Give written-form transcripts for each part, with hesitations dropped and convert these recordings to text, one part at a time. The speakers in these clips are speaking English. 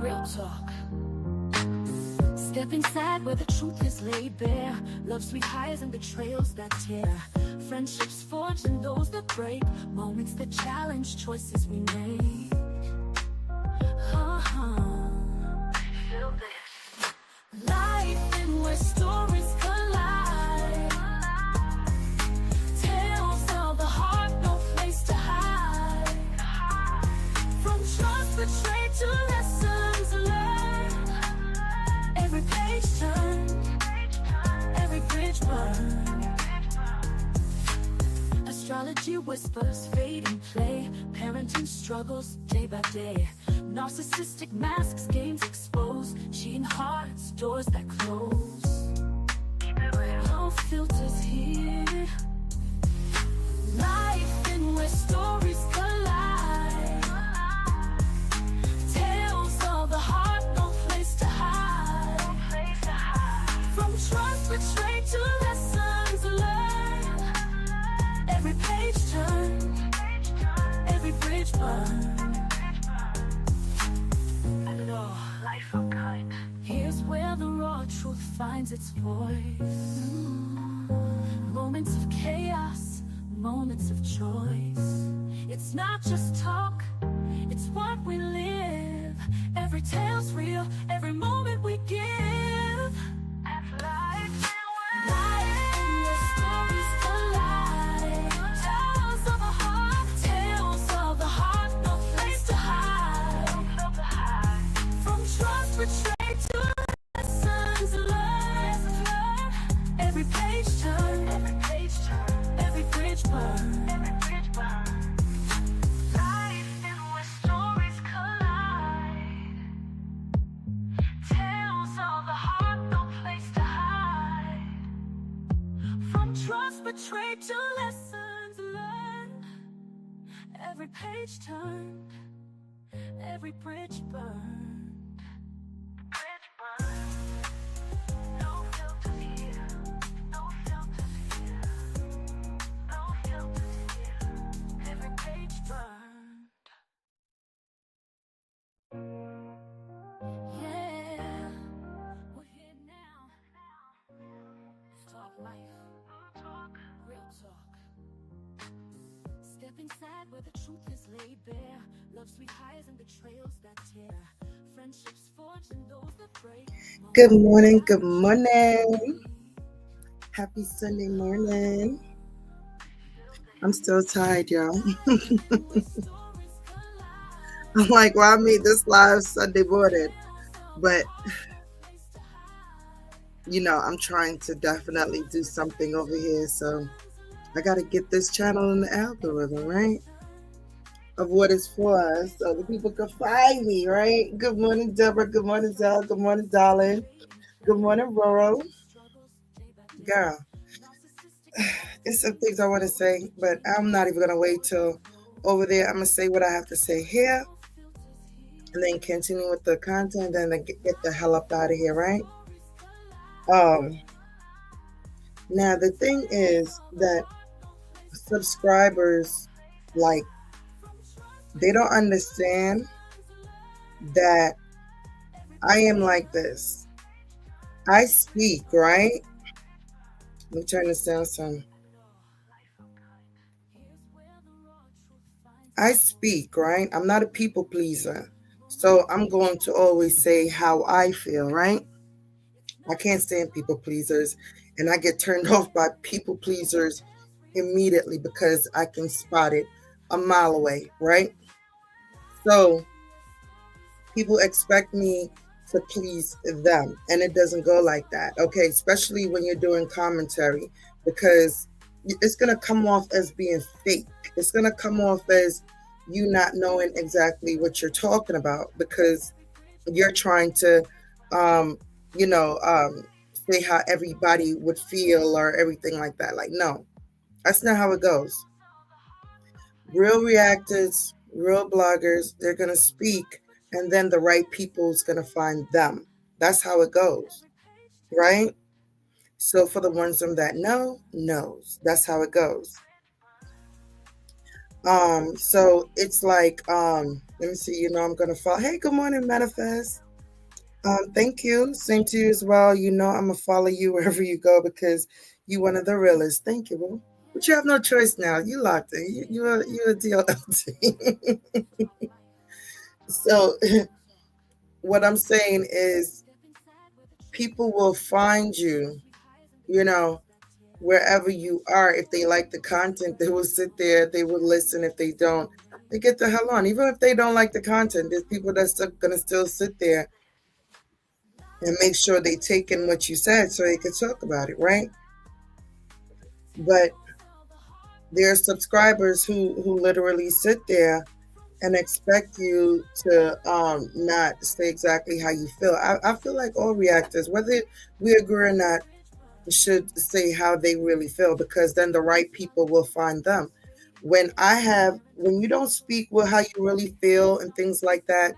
Real talk. Step inside where the truth is laid bare. Love sweet highs and betrayals that tear. Friendships forged and those that break. Moments that challenge choices we make. Feel this. Life in where stories collide. Tales of the heart, no place to hide. From trust betrayed to lessons learned. Every page turned, every bridge burned. Astrology whispers, fate and play. Parenting struggles day by day. Narcissistic masks, games exposed. Cheating hearts, doors that close. No filters here. Life in where stories collide. Tales of the heart, no place to hide. From trust betrayed to lessons learned. Every page turned, every bridge burned. Life unkind. Here's where the raw truth finds its voice. Moments of chaos, moments of choice. It's not just talk, it's what we live. Every tale's real, every moment we give. That's life. Life in where stories collide. Tales of a heart, tales of the heart, no place to hide. From trust betrayed to lessons learned. Every page turned, every bridge burned. Life in where stories collide. Tales of the heart, no place to hide. From trust betrayed to lessons learned. Every page turned, every bridge burned. No filters here, no filters here, no filters here. Every page burned. Yeah, we're here now. Talk life, real talk. Step inside where the truth is laid bare. Love sweet highs and betrayals that tear. Friendships forged and those that break. Good morning, good morning. Happy Sunday morning. I'm still tired, y'all. I'm like, well, I made this live Sunday morning, but I'm trying to definitely do something over here, so I got to get this channel in the algorithm, right? Of what it's for, so the people can find me, right? Good morning, Deborah. Good morning, Zell. Good morning, darling. Good morning, Roro. Girl, there's some things I want to say, but I'm not even going to wait till over there. I'm going to say what I have to say here, and then continue with the content, and then get the hell up out of here, right? Now, the thing is that subscribers, they don't understand that I am like this. I speak, right? Let me turn this down some. I speak, right? I'm not a people pleaser. So I'm going to always say how I feel, right? I can't stand people pleasers. And I get turned off by people pleasers immediately because I can spot it a mile away, right? So people expect me to please them, and it doesn't go like that, okay? Especially when you're doing commentary, because it's going to come off as being fake. It's going to come off as you not knowing exactly what you're talking about, because you're trying to, say how everybody would feel or everything like that. Like, no, that's not how it goes. Real reactors, real bloggers, they're going to speak, and then the right people's going to find them. That's how it goes, right? So for the ones of them that knows. That's how it goes. So it's like, let Let me see. You know, I'm gonna follow. Hey, good morning, Manifest. Thank you. Same to you as well. You know, I'm gonna follow you wherever you go because you one of the realists. Thank you, boo. But you have no choice now. You locked in. You're a DLLT. So what I'm saying is, people will find you. You know, wherever you are. If they like the content, they will sit there. They will listen. If they don't, they get the hell on. Even if they don't like the content, there's people that's still gonna still sit there and make sure they take in what you said so they can talk about it, right? But there are subscribers who literally sit there and expect you to not say exactly how you feel. I feel like all reactors, whether we agree or not, should say how they really feel because then the right people will find them. When you don't speak with how you really feel and things like that,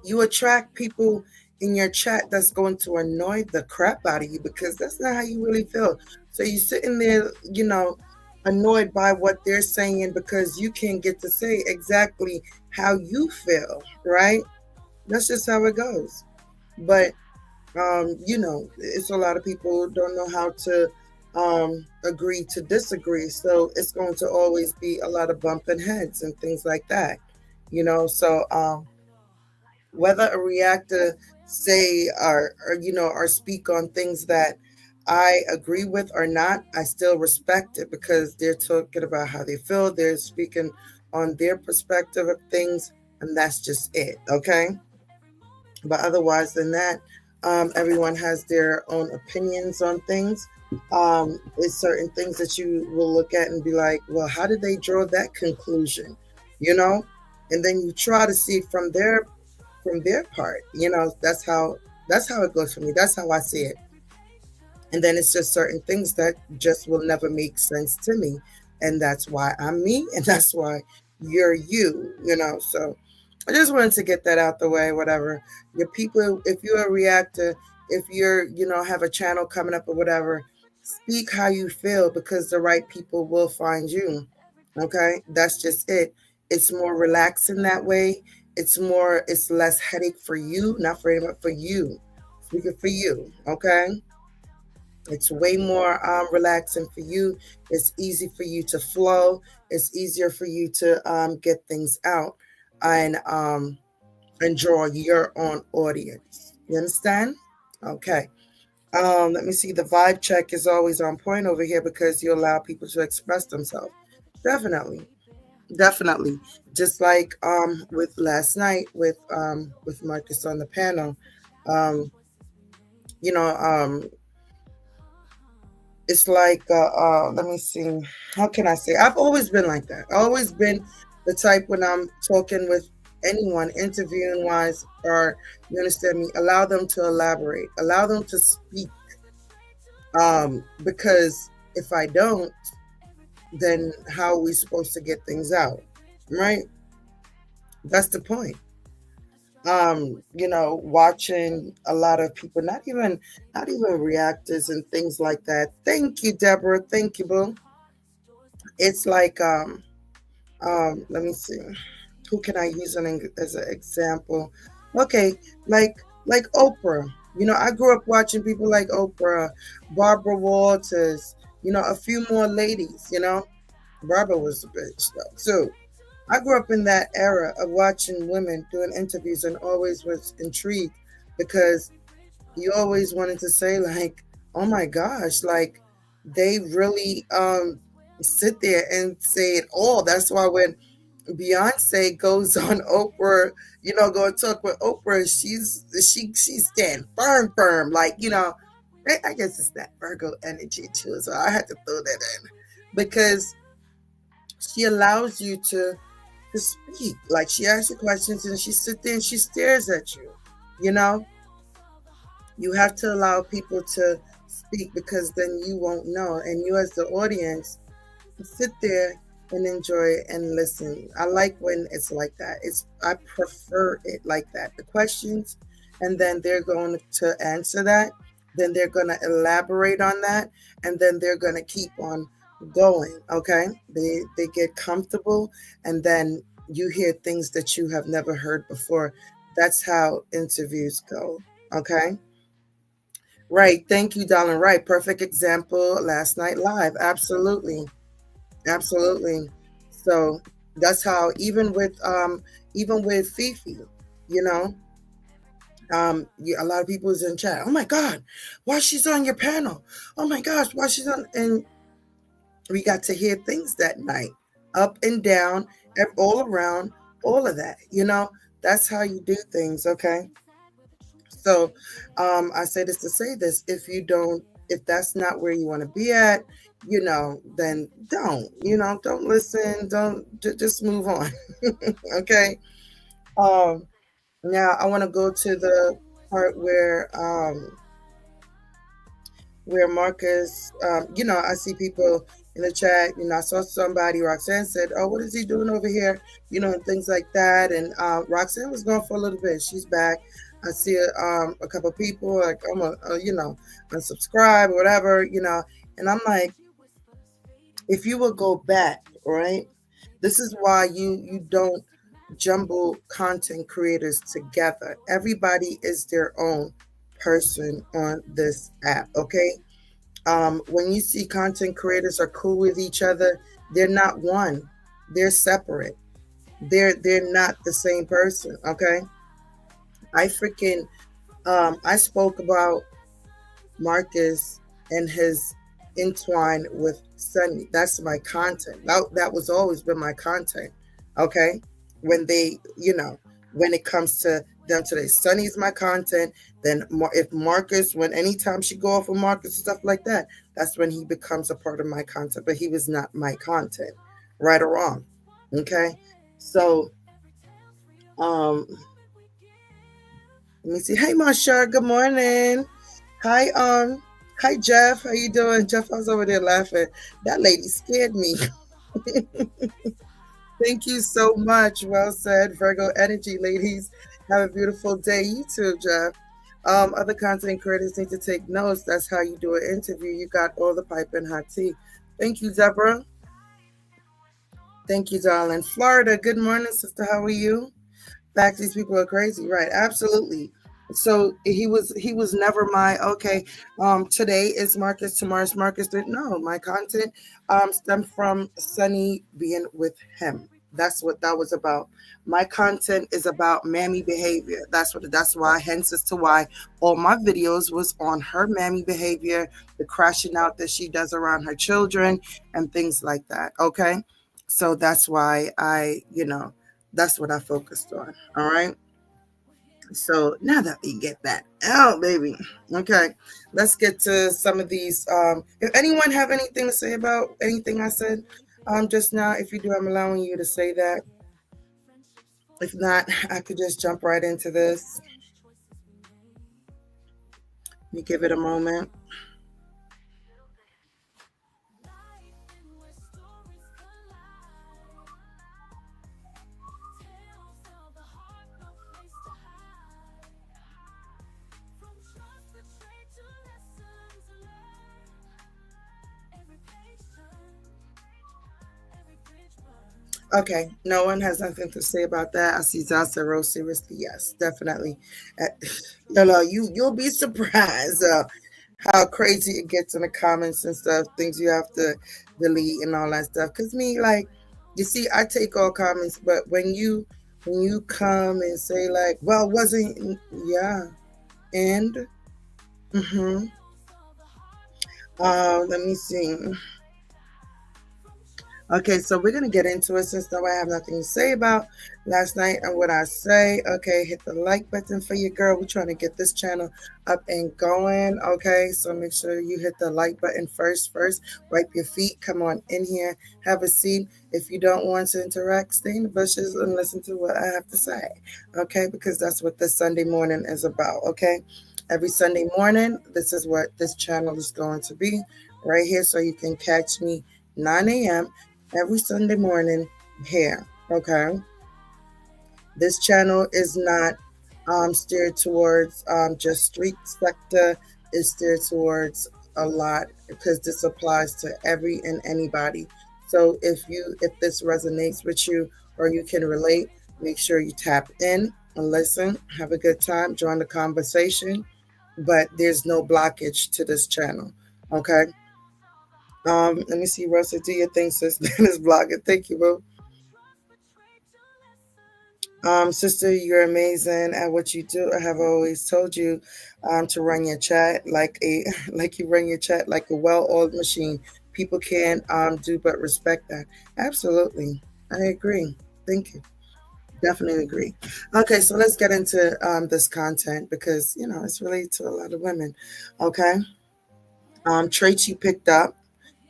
you attract people in your chat that's going to annoy the crap out of you because that's not how you really feel. So you sitting there, annoyed by what they're saying because you can't get to say exactly how you feel, right? That's just how it goes. But it's a lot of people don't know how to agree to disagree. So it's going to always be a lot of bumping heads and things like that. So whether a reactor say or speak on things that I agree with or not, I still respect it because they're talking about how they feel. They're speaking on their perspective of things, and that's just it. Okay. But otherwise than that, everyone has their own opinions on things. It's certain things that you will look at and be like, well, how did they draw that conclusion? You know, and then you try to see from their part. That's how it goes for me. That's how I see it. And then it's just certain things that just will never make sense to me. And that's why I'm me, and that's why you're you. So I just wanted to get that out the way, whatever. Your people, if you're a reactor, if have a channel coming up or whatever, speak how you feel because the right people will find you. Okay? That's just it. It's more relaxing that way. It's less headache for you, not for anyone, for you. Speaking for you, okay? It's way more relaxing for you. It's easy for you to flow. It's easier for you to get things out and draw your own audience. You understand? Okay. Let me see. The vibe check is always on point over here because you allow people to express themselves. Definitely. Definitely. Just like with last night with Marcus on the panel. Um, you know, it's like let me see, how can I say, I've always been like that. I've always been the type when I'm talking with anyone, interviewing wise, or you understand me, allow them to elaborate, allow them to speak, because if I don't, then how are we supposed to get things out, right? That's the point. Watching a lot of people, not even reactors and things like that. Thank you, Deborah. Thank you, boo. It's like let me see, who can I use as an example? Okay, like Oprah. I grew up watching people like Oprah, Barbara Walters, a few more ladies. Barbara was a bitch though too. I grew up in that era of watching women doing interviews and always was intrigued because you always wanted to say like, oh my gosh, like they really sit there and say it all. That's why when Beyonce goes on Oprah, go and talk with Oprah, she stand firm, like, I guess it's that Virgo energy too. So I had to throw that in because she allows you to speak. Like she asks you questions and she sits there and she stares at you. You know, you have to allow people to speak because then you won't know. And you as the audience sit there and enjoy it and listen. I like when it's like that. I prefer it like that. The questions, and then they're going to answer that. Then they're going to elaborate on that, and then they're going to keep on going. Okay, they get comfortable, and then You hear things that you have never heard before. That's how interviews go. Okay. Right. Thank you, darling. Right. Perfect example. Last night live. Absolutely. Absolutely. So that's how even with Fifi, you know, a lot of people is in chat. Oh my God, why she's on your panel? Oh my gosh, why she's on? And we got to hear things that night, up and down, all around, all of that. That's how you do things. Okay. So, I say this to say this: if that's not where you want to be at, then don't listen, don't just move on. Okay. Um, Now I want to go to the part where Marcus, I see people in the chat. I saw somebody, Roxanne said, "Oh, what is he doing over here?" And things like that. And Roxanne was gone for a little bit. She's back. I see a couple of people like I'm unsubscribe or whatever, and I'm like, if you would go back, right? This is why you don't jumble content creators together. Everybody is their own person on this app, okay? When you see content creators are cool with each other, they're not one. They're separate. They're not the same person, okay? I freaking I spoke about Marcus and his entwine with Sunny. That's my content. That was always been my content. Okay. When when it comes to them today, Sunny's my content. Then if Marcus, when anytime she go off with Marcus and stuff like that, that's when he becomes a part of my content. But he was not my content, right or wrong. Okay. So, um, let me see. Hey, Marsha. Good morning. Hi, hi Jeff. How you doing? Jeff, I was over there laughing. That lady scared me. Thank you so much. Well said, Virgo energy, ladies. Have a beautiful day. You too, Jeff. Other content creators need to take notes. That's how you do an interview. You got all the pipe and hot tea. Thank you, Deborah. Thank you, darling. Florida. Good morning, sister. How are you? Facts, these people are crazy, right? Absolutely. So he was never my okay. Today is Marcus, tomorrow's Marcus. No, my content stemmed from Sunny being with him. That's what that was about. My content is about mammy behavior. That's why, hence as to why all my videos was on her mammy behavior, the crashing out that she does around her children and things like that. Okay. So that's why that's what I focused on. All right. So now that we get that out, baby. Okay. Let's get to some of these. If anyone have anything to say about anything I said just now, if you do, I'm allowing you to say that. If not, I could just jump right into this. Let me give it a moment. Okay, no one has nothing to say about that. I see Zasa Rose seriously. Yes, definitely. Uh, you'll be surprised how crazy it gets in the comments and stuff. Things you have to delete and all that stuff. Cause me, like, you see, I take all comments, but when you come and say like, well, wasn't yeah, and mm-hmm. Let me see. Okay, so we're gonna get into it since though I have nothing to say about last night and what I say. Okay, hit the like button for your girl. We're trying to get this channel up and going. Okay, so make sure you hit the like button first. Wipe your feet. Come on in here. Have a seat. If you don't want to interact, stay in the bushes and listen to what I have to say. Okay, because that's what this Sunday morning is about. Okay, every Sunday morning, this is what this channel is going to be right here, so you can catch me 9 a.m. every Sunday morning here. Okay. This channel is not steered towards just street sector. It's steered towards a lot because this applies to every and anybody. So if this resonates with you or you can relate, make sure you tap in and listen. Have a good time. Join the conversation. But there's no blockage to this channel. Okay. Let me see, Russell. Do your thing, sis. Dennis blocking. Thank you, bro. Sister, you're amazing at what you do. I have always told you to run your chat like a like you run your chat like a well-oiled machine. People can't do but respect that. Absolutely. I agree. Thank you. Definitely agree. Okay, so let's get into this content because it's related to a lot of women. Okay. Traits you picked up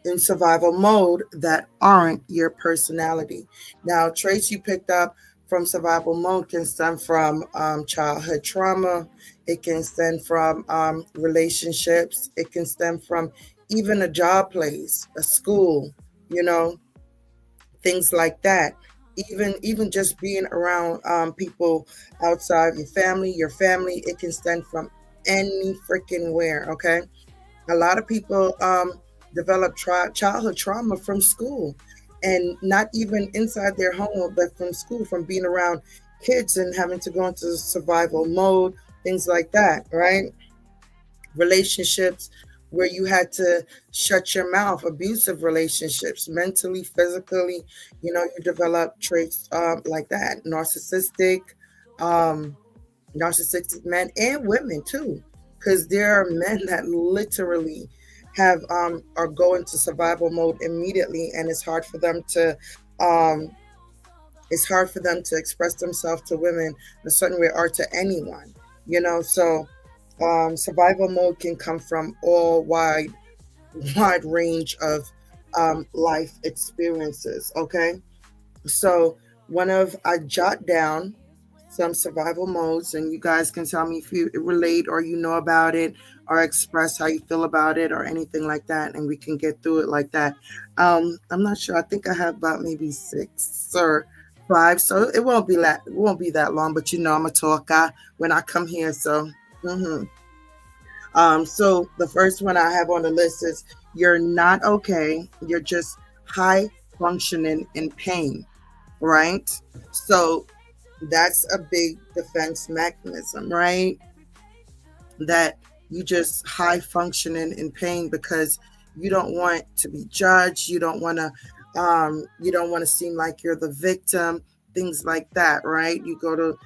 in survival mode that aren't your personality. Now, traits you picked up from survival mode can stem from childhood trauma. It can stem from relationships. It can stem from even a job place, a school, you know, things like that. Even just being around people outside your family, it can stem from any freaking where. Okay, a lot of people develop childhood trauma from school, and not even inside their home, but from school, from being around kids and having to go into survival mode, things like that, right? Relationships where you had to shut your mouth, abusive relationships, mentally, physically, you develop traits like that, um, narcissistic men and women too, because there are men that literally have are going to survival mode immediately, and um it's hard for them to express themselves to women a certain way or to anyone, so survival mode can come from all wide range of life experiences. Okay, so I jot down some survival modes, and you guys can tell me if you relate or you know about it or express how you feel about it or anything like that, and we can get through it like that. I'm not sure. I think I have about maybe 6 or 5, so it won't be that long. But I'm a talker when I come here, so. hmm so the first one I have on the list is you're not okay. You're just high functioning in pain, right? So that's a big defense mechanism, right? That you just high functioning in pain because you don't want to be judged. You don't want to seem like you're the victim, things like that, right? You go to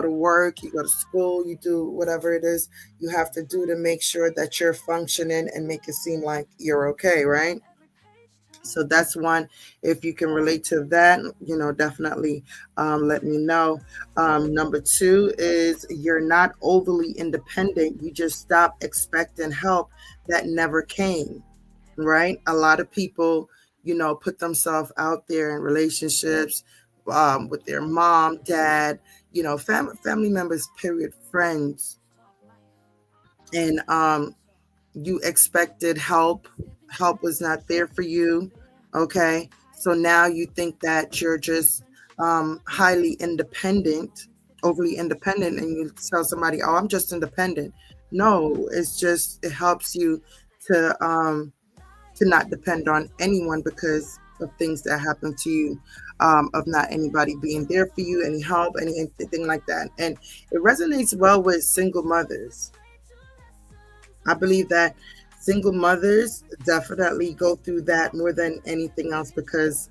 work, you go to school, you do whatever it is you have to do to make sure that you're functioning and make it seem like you're okay, right? So that's one. If you can relate to that, definitely let me know. Number two is you're not overly independent. You just stop expecting help that never came, right? A lot of people, put themselves out there in relationships with their mom, dad, family members, period, friends, and you expected help was not there for you. Okay, so now you think that you're just highly independent, overly independent, and you tell somebody, oh, I'm just independent. No, it's just it helps you to not depend on anyone because of things that happen to you, of not anybody being there for you, any help, anything like that. And it resonates well with single mothers. I believe that single mothers definitely go through that more than anything else because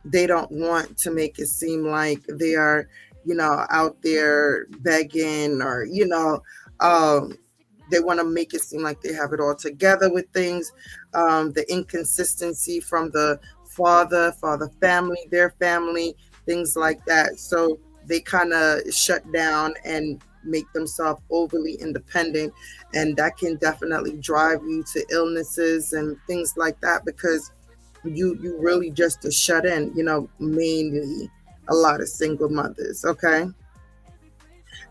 they don't want to make it seem like they are, out there begging or, um, they want to make it seem like they have it all together with things. The inconsistency from the father family, their family, things like that. So they kind of shut down and make themselves overly independent, and that can definitely drive you to illnesses and things like that because you really just a shut in, mainly a lot of single mothers. Okay,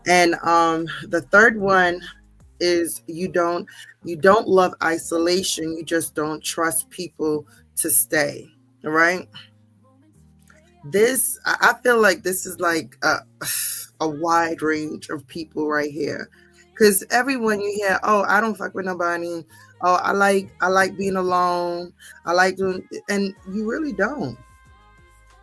and the third one is you don't love isolation. You just don't trust people to stay. All right, I feel like this is like a wide range of people right here, because everyone you hear, oh, I don't fuck with nobody, oh, I like being alone, I like doing, and you really don't.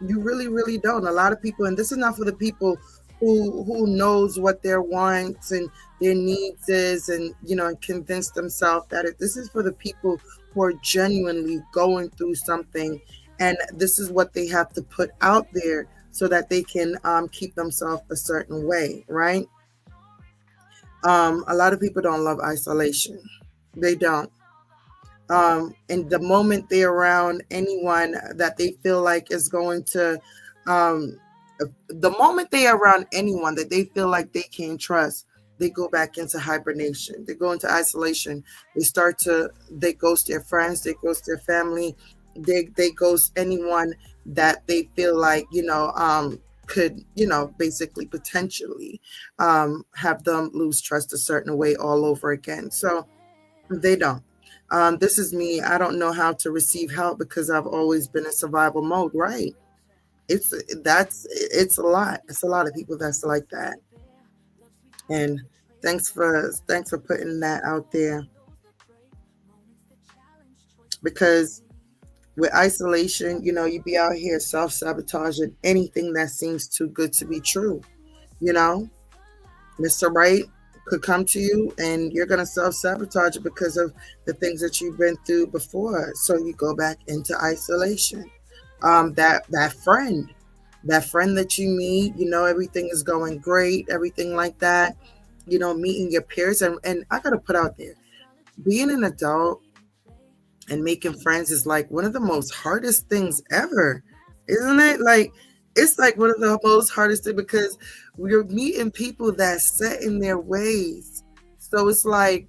You really, really don't. A lot of people, and this is not for the people who knows what their wants and their needs is, and and convince themselves that this is for the people who are genuinely going through something, and this is what they have to put out there so that they can keep themselves a certain way, right? A lot of people don't love isolation. They don't. And the moment they're around anyone that they feel like is going to, um, the moment they are around anyone that they feel like they can't trust, they go back into hibernation. They go into isolation. They ghost their friends, they ghost their family, they ghost anyone that they feel like, could, basically potentially have them lose trust a certain way all over again. So they don't. This is me. I don't know how to receive help because I've always been in survival mode, right? It's a lot. It's a lot of people that's like that. And thanks for putting that out there, because with isolation, you be out here self-sabotaging anything that seems too good to be true. You know, Mr. Right could come to you and you're going to self sabotage it because of the things that you've been through before. So you go back into isolation. That friend that you meet, everything is going great, everything like that, meeting your peers. And I got to put out there, being an adult and making friends is like one of the most hardest things ever, isn't it? Like, it's like one of the most hardest things because we're meeting people that set in their ways. So it's like,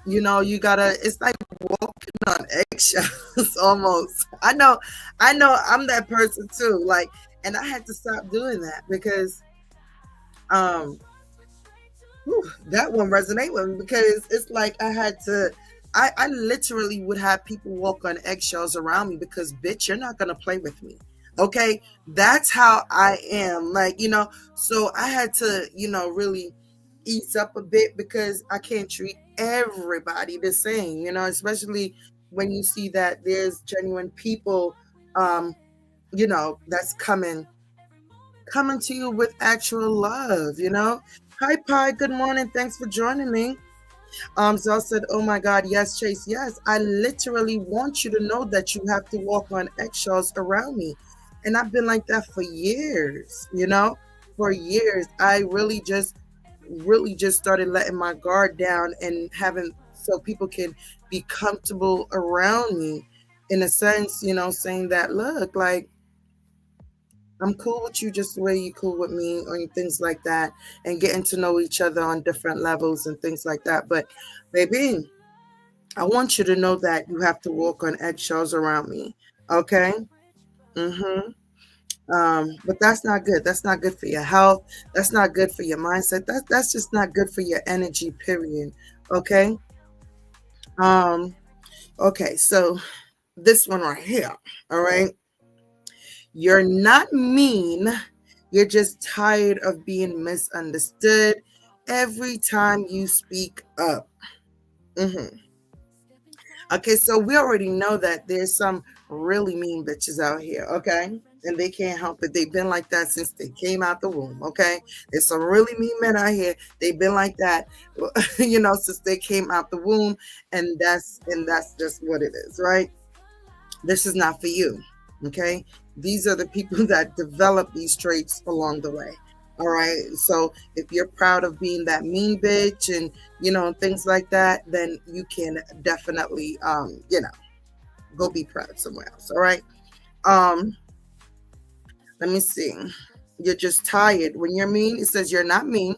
you gotta, it's like walking on eggshells almost. I know I'm that person too. Like, and I had to stop doing that because um that one resonate with me because it's like I literally would have people walk on eggshells around me because bitch, you're not gonna play with me. Okay. That's how I am. Like, so I had to, really ease up a bit because I can't treat everybody the same, especially when you see that there's genuine people that's coming to you with actual love. Hi Pi, good morning. Thanks for joining me. Zell said, "Oh my God, yes, Chase, yes. I literally want you to know that you have to walk on eggshells around me." And I've been like that for years. For years. I really just started letting my guard down and having so people can be comfortable around me in a sense, saying that, look, like, I'm cool with you just the way you cool with me, or things like that, and getting to know each other on different levels and things like that. But baby, I want you to know that you have to walk on eggshells around me. Okay? Mm-hmm. But that's not good. That's not good for your health. That's not good for your mindset. That's just not good for your energy, period. Okay? Um, okay, so this one right here. All right. You're not mean. You're just tired of being misunderstood every time you speak up. Hmm. Okay, so we already know that there's some really mean bitches out here, okay? And they can't help it. They've been like that since they came out the womb, okay? There's some really mean men out here. They've been like that, since they came out the womb, and that's just what it is, right? This is not for you. Okay. These are the people that develop these traits along the way. All right. So if you're proud of being that mean bitch and, things like that, then you can definitely, go be proud somewhere else. All right. Um, Let me see. You're just tired. When you're mean, it says you're not mean.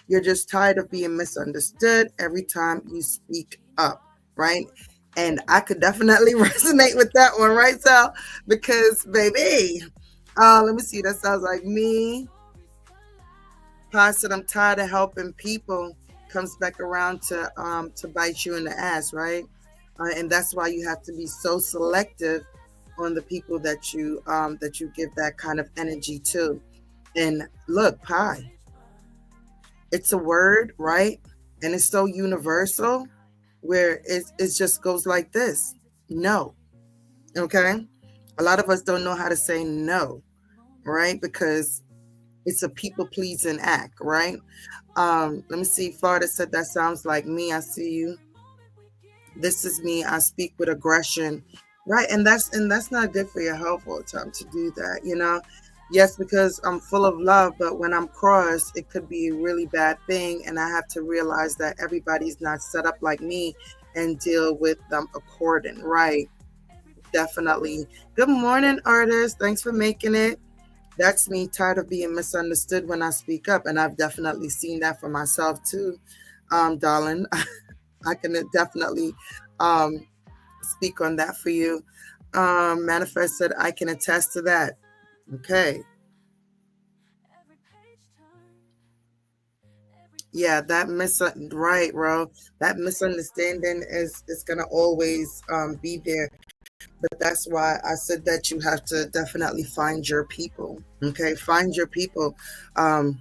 You're just tired of being misunderstood every time you speak up, right? And I could definitely resonate with that one, right, Sal? Because, baby, let me see. That sounds like me. I said I'm tired of helping people. Comes back around to bite you in the ass, right? And that's why you have to be so selective on the people that you give that kind of energy to. And look, pie, it's a word, right? And it's so universal where it just goes like this. No. Okay. A lot of us don't know how to say no, right? Because it's a people pleasing act, right? Let me see. Florida said that sounds like me. I see you. This is me. I speak with aggression, right? And that's not good for your health all the time to do that, you know. Yes, because I'm full of love, but when I'm crossed, it could be a really bad thing, and I have to realize that everybody's not set up like me and deal with them according, right? Definitely. Good morning, artist. Thanks for making it. That's me, tired of being misunderstood when I speak up, and I've definitely seen that for myself too, darling. I can definitely um, speak on that for you. Manifest said, I can attest to that. Okay. Yeah, right, bro. That misunderstanding is gonna always be there. But that's why I said that you have to definitely find your people. Okay, find your people. And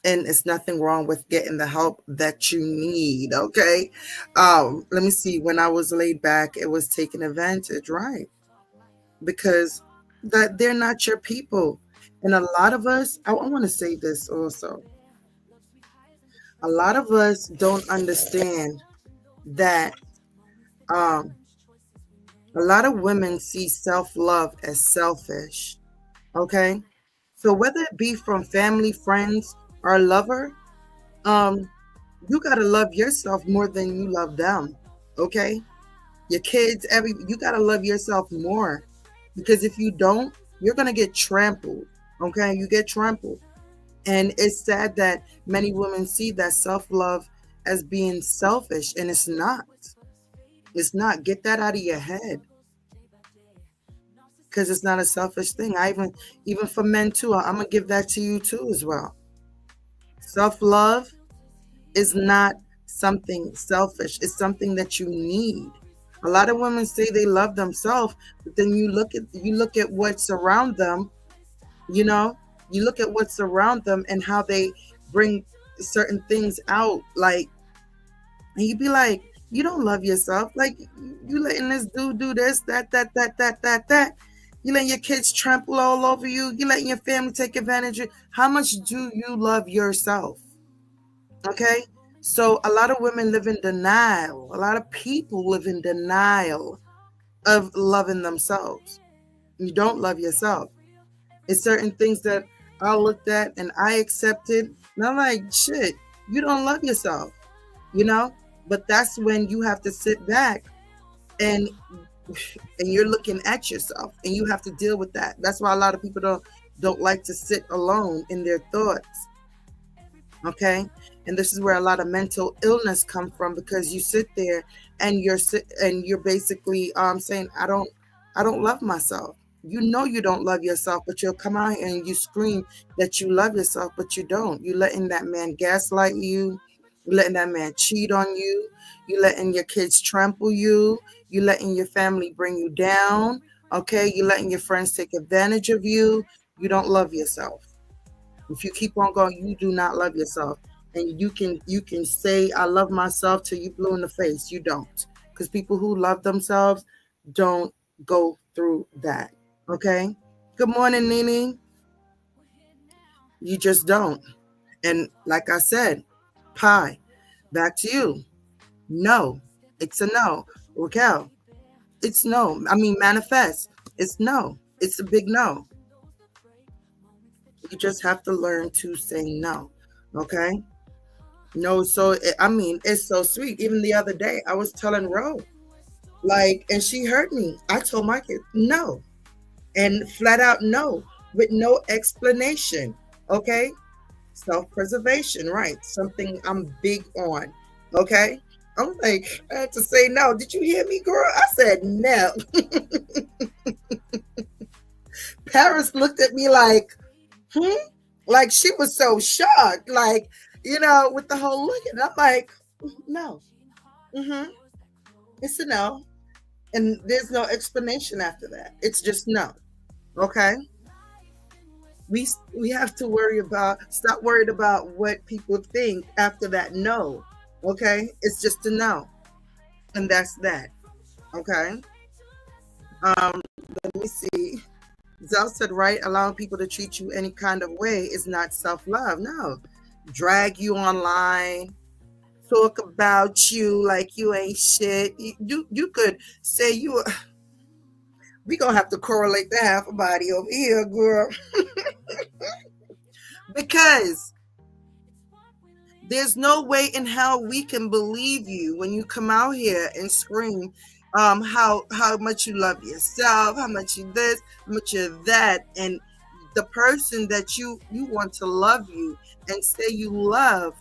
it's nothing wrong with getting the help that you need. Okay. Let me see. When I was laid back, it was taken advantage, right? Because that they're not your people. And a lot of us, I want to say this also. A lot of us don't understand that um, a lot of women see self-love as selfish. Okay. So whether it be from family, friends, or a lover, um, you gotta love yourself more than you love them. Okay. Your kids, you gotta love yourself more. Because if you don't, you're gonna get trampled. Okay, you get trampled. And it's sad that many women see that self-love as being selfish, and it's not. It's not. Get that out of your head. Because it's not a selfish thing. Even for men too, I'm gonna give that to you too as well. Self-love is not something selfish. It's something that you need. A lot of women say they love themselves, but then you look at what's around them, you know, you look at what's around them and how they bring certain things out, like, and you be like, you don't love yourself. Like, you letting this dude do this, that. You letting your kids trample all over you. You letting your family take advantage of you. How much do you love yourself? Okay. So a lot of women live in denial. A lot of people live in denial of loving themselves. You don't love yourself. It's certain things that I looked at and I accepted. And I'm like, shit, you don't love yourself, you know? But that's when you have to sit back and you're looking at yourself and you have to deal with that. That's why a lot of people don't like to sit alone in their thoughts. Okay. And this is where a lot of mental illness come from, because you sit there and you're basically saying, I don't love myself. You know you don't love yourself, but you'll come out here and you scream that you love yourself, but you don't. You letting that man gaslight you, you letting that man cheat on you, you letting your kids trample you, you letting your family bring you down. Okay, you letting your friends take advantage of you. You don't love yourself. If you keep on going, you do not love yourself. And you can say I love myself till you blue in the face. You don't. Because people who love themselves don't go through that. Okay? Good morning, Nene. You just don't. And like I said, pie. Back to you. No. It's a no. Raquel. It's no. I mean, manifest. It's no. It's a big no. You just have to learn to say no. Okay? No, so I mean, it's so sweet. Even the other day, I was telling Ro, like, and she heard me. I told my kid no, and flat out no, with no explanation. Okay, self-preservation, right? Something I'm big on. Okay, I'm like, I had to say no. Did you hear me, girl? I said no. Paris looked at me like, hmm, like she was so shocked, like, with the whole look, and I'm like, no. Mm-hmm. It's a no. And there's no explanation after that. It's just no. Okay. We have to stop worried about what people think after that no. Okay. It's just a no. And that's that. Okay. Um, Let me see. Zell said, right, allowing people to treat you any kind of way is not self-love. No. Drag you online, talk about you like you ain't shit. You could say you we gonna have to correlate the half a body over here, girl. Because there's no way in hell we can believe you when you come out here and scream how much you love yourself, how much you this, how much you that, and the person that you want to love you and say you love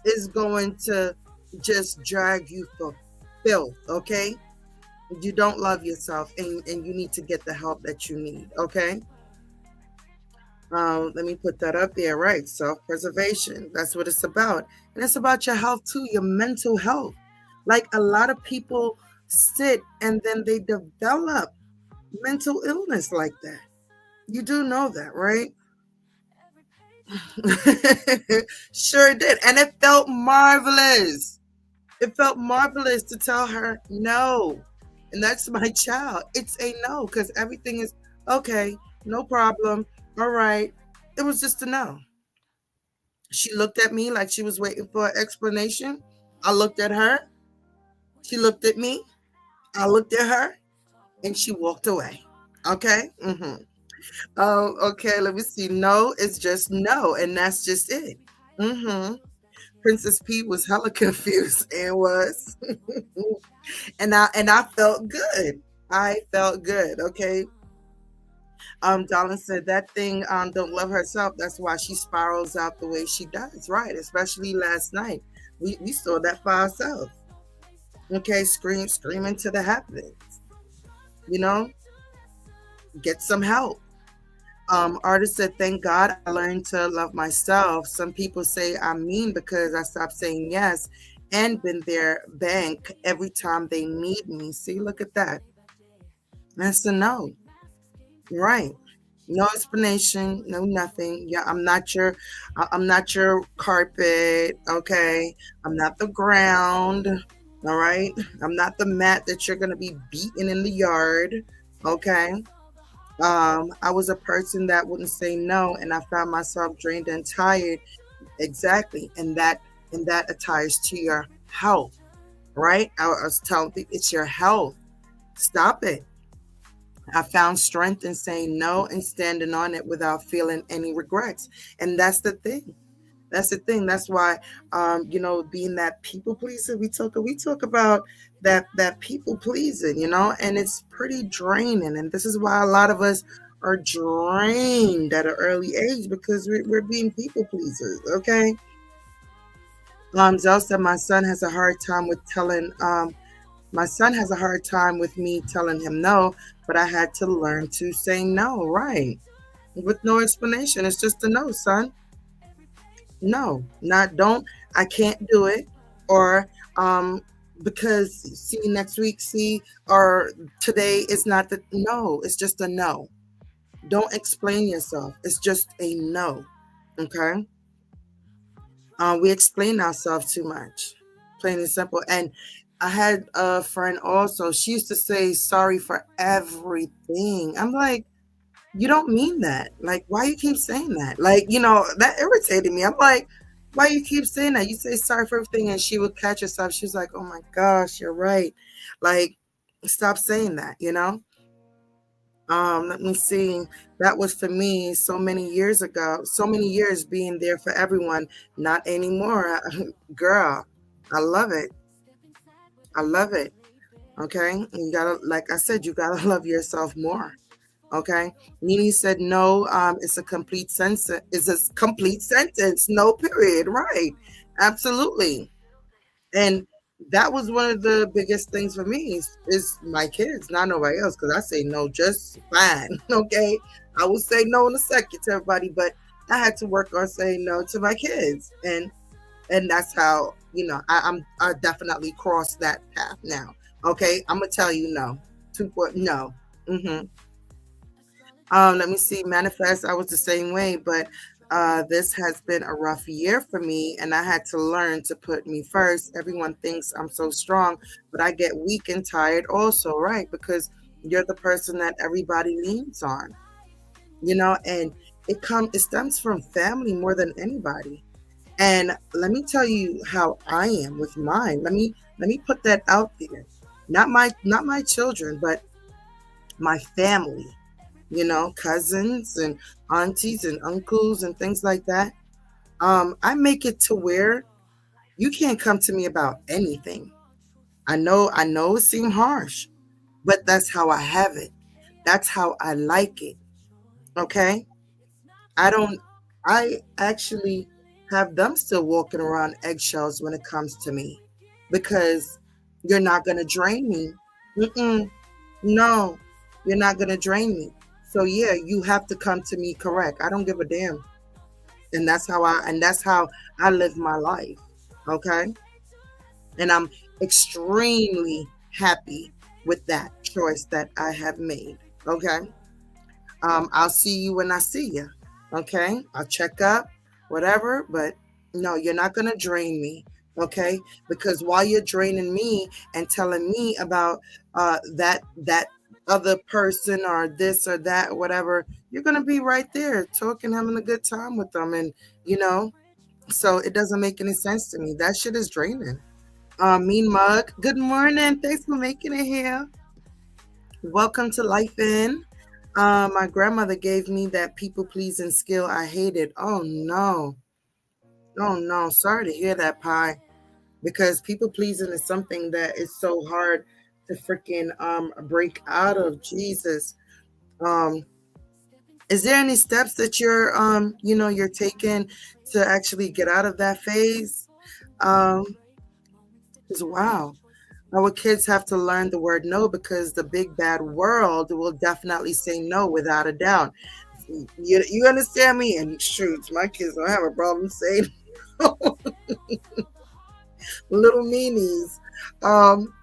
is going to just drag you for filth, okay? You don't love yourself, and you need to get the help that you need, okay? Let me put that up there, right? Self-preservation. That's what it's about. And it's about your health too, your mental health. Like a lot of people sit and then they develop mental illness like that. You do know that, right? Sure did. And it felt marvelous. It felt marvelous to tell her no. And that's my child. It's a no because everything is okay, no problem. All right. It was just a no. She looked at me like she was waiting for an explanation. I looked at her. She looked at me. I looked at her and she walked away. Okay. Okay. Let me see. No, it's just no. And that's just it. Princess P was hella confused and was, and I felt good. I felt good. Okay. Darlin said that thing don't love herself. That's why she spirals out the way she does. Right. Especially last night. We saw that for ourselves. Okay, screaming to the heavens. You know, get some help. Artist said, thank God I learned to love myself. Some people say I'm mean because I stopped saying yes and been their bank every time they need me. See, look at that. That's a no. Right. No explanation, no nothing. Yeah, I'm not your carpet, okay? I'm not the ground, all right? I'm not the mat that you're gonna be beating in the yard, okay? I was a person that wouldn't say no, and I found myself drained and tired. Exactly, and that attires to your health, right? I was telling people it's your health. Stop it. I found strength in saying no and standing on it without feeling any regrets. And that's the thing. That's the thing. That's why, being that people pleaser, we talk about that people pleasing, and it's pretty draining. And this is why a lot of us are drained at an early age because we're being people pleasers. Okay. Zell said my son has a hard time with telling my son has a hard time with me telling him no, but I had to learn to say no, right? With no explanation. It's just a no, son. No, not don't. I can't do it. Or because see next week, see, or today is not the no, it's just a no. Don't explain yourself. It's just a no. Okay. We explain ourselves too much, plain and simple. And I had a friend also. She used to say sorry for everything. I'm like, you don't mean that. Like, why you keep saying that? Like, that irritated me. I'm like, why you keep saying that? You say sorry for everything, and she would catch herself. She was like, oh my gosh, you're right. Like, stop saying that. Let me see. That was for me so many years ago, so many years being there for everyone. Not anymore. Girl, I love it. I love it. Okay. You gotta, like I said, you gotta love yourself more. Okay. Nini said no, it's a complete sentence. It's a complete sentence. No period. Right. Absolutely. And that was one of the biggest things for me is my kids, not nobody else, because I say no just fine. Okay. I will say no in a second to everybody, but I had to work on saying no to my kids. And that's how, I definitely crossed that path now. Okay. I'm gonna tell you no. No. Mm-hmm. Let me see, manifest. I was the same way, but this has been a rough year for me, and I had to learn to put me first. Everyone thinks I'm so strong, but I get weak and tired also, right? Because You're the person that everybody leans on, and it stems from family more than anybody. And let me tell you how I am with mine. Let me put that out there. Not my children, but my family, cousins and aunties and uncles and things like that. I make it to where you can't come to me about anything. I know it seems harsh, but that's how I have it. That's how I like it. Okay? I don't I actually have them still walking around eggshells when it comes to me because you're not going to drain me. Mm-mm, no, you're not going to drain me. So yeah, you have to come to me correct. I don't give a damn. And that's how I live my life. Okay? And I'm extremely happy with that choice that I have made. Okay? I'll see you when I see you. Okay? I'll check up, whatever, but no, you're not going to drain me. Okay? Because while you're draining me and telling me about that other person or this or that, or whatever, you're going to be right there talking, having a good time with them. And, you know, so it doesn't make any sense to me. That shit is draining. Mean Mug, good morning. Thanks for making it here. Welcome to Life In. My grandmother gave me that people pleasing skill I hated. Oh no. Oh no. Sorry to hear that, Pie. Because people pleasing is something that is so hard to freaking break out of. Jesus. Um, is there any steps that you're taking to actually get out of that phase? Um, 'Cause wow. Our kids have to learn the word no because the big bad world will definitely say no without a doubt. You understand me? And shoot, my kids don't have a problem saying no. Little meanies. Um,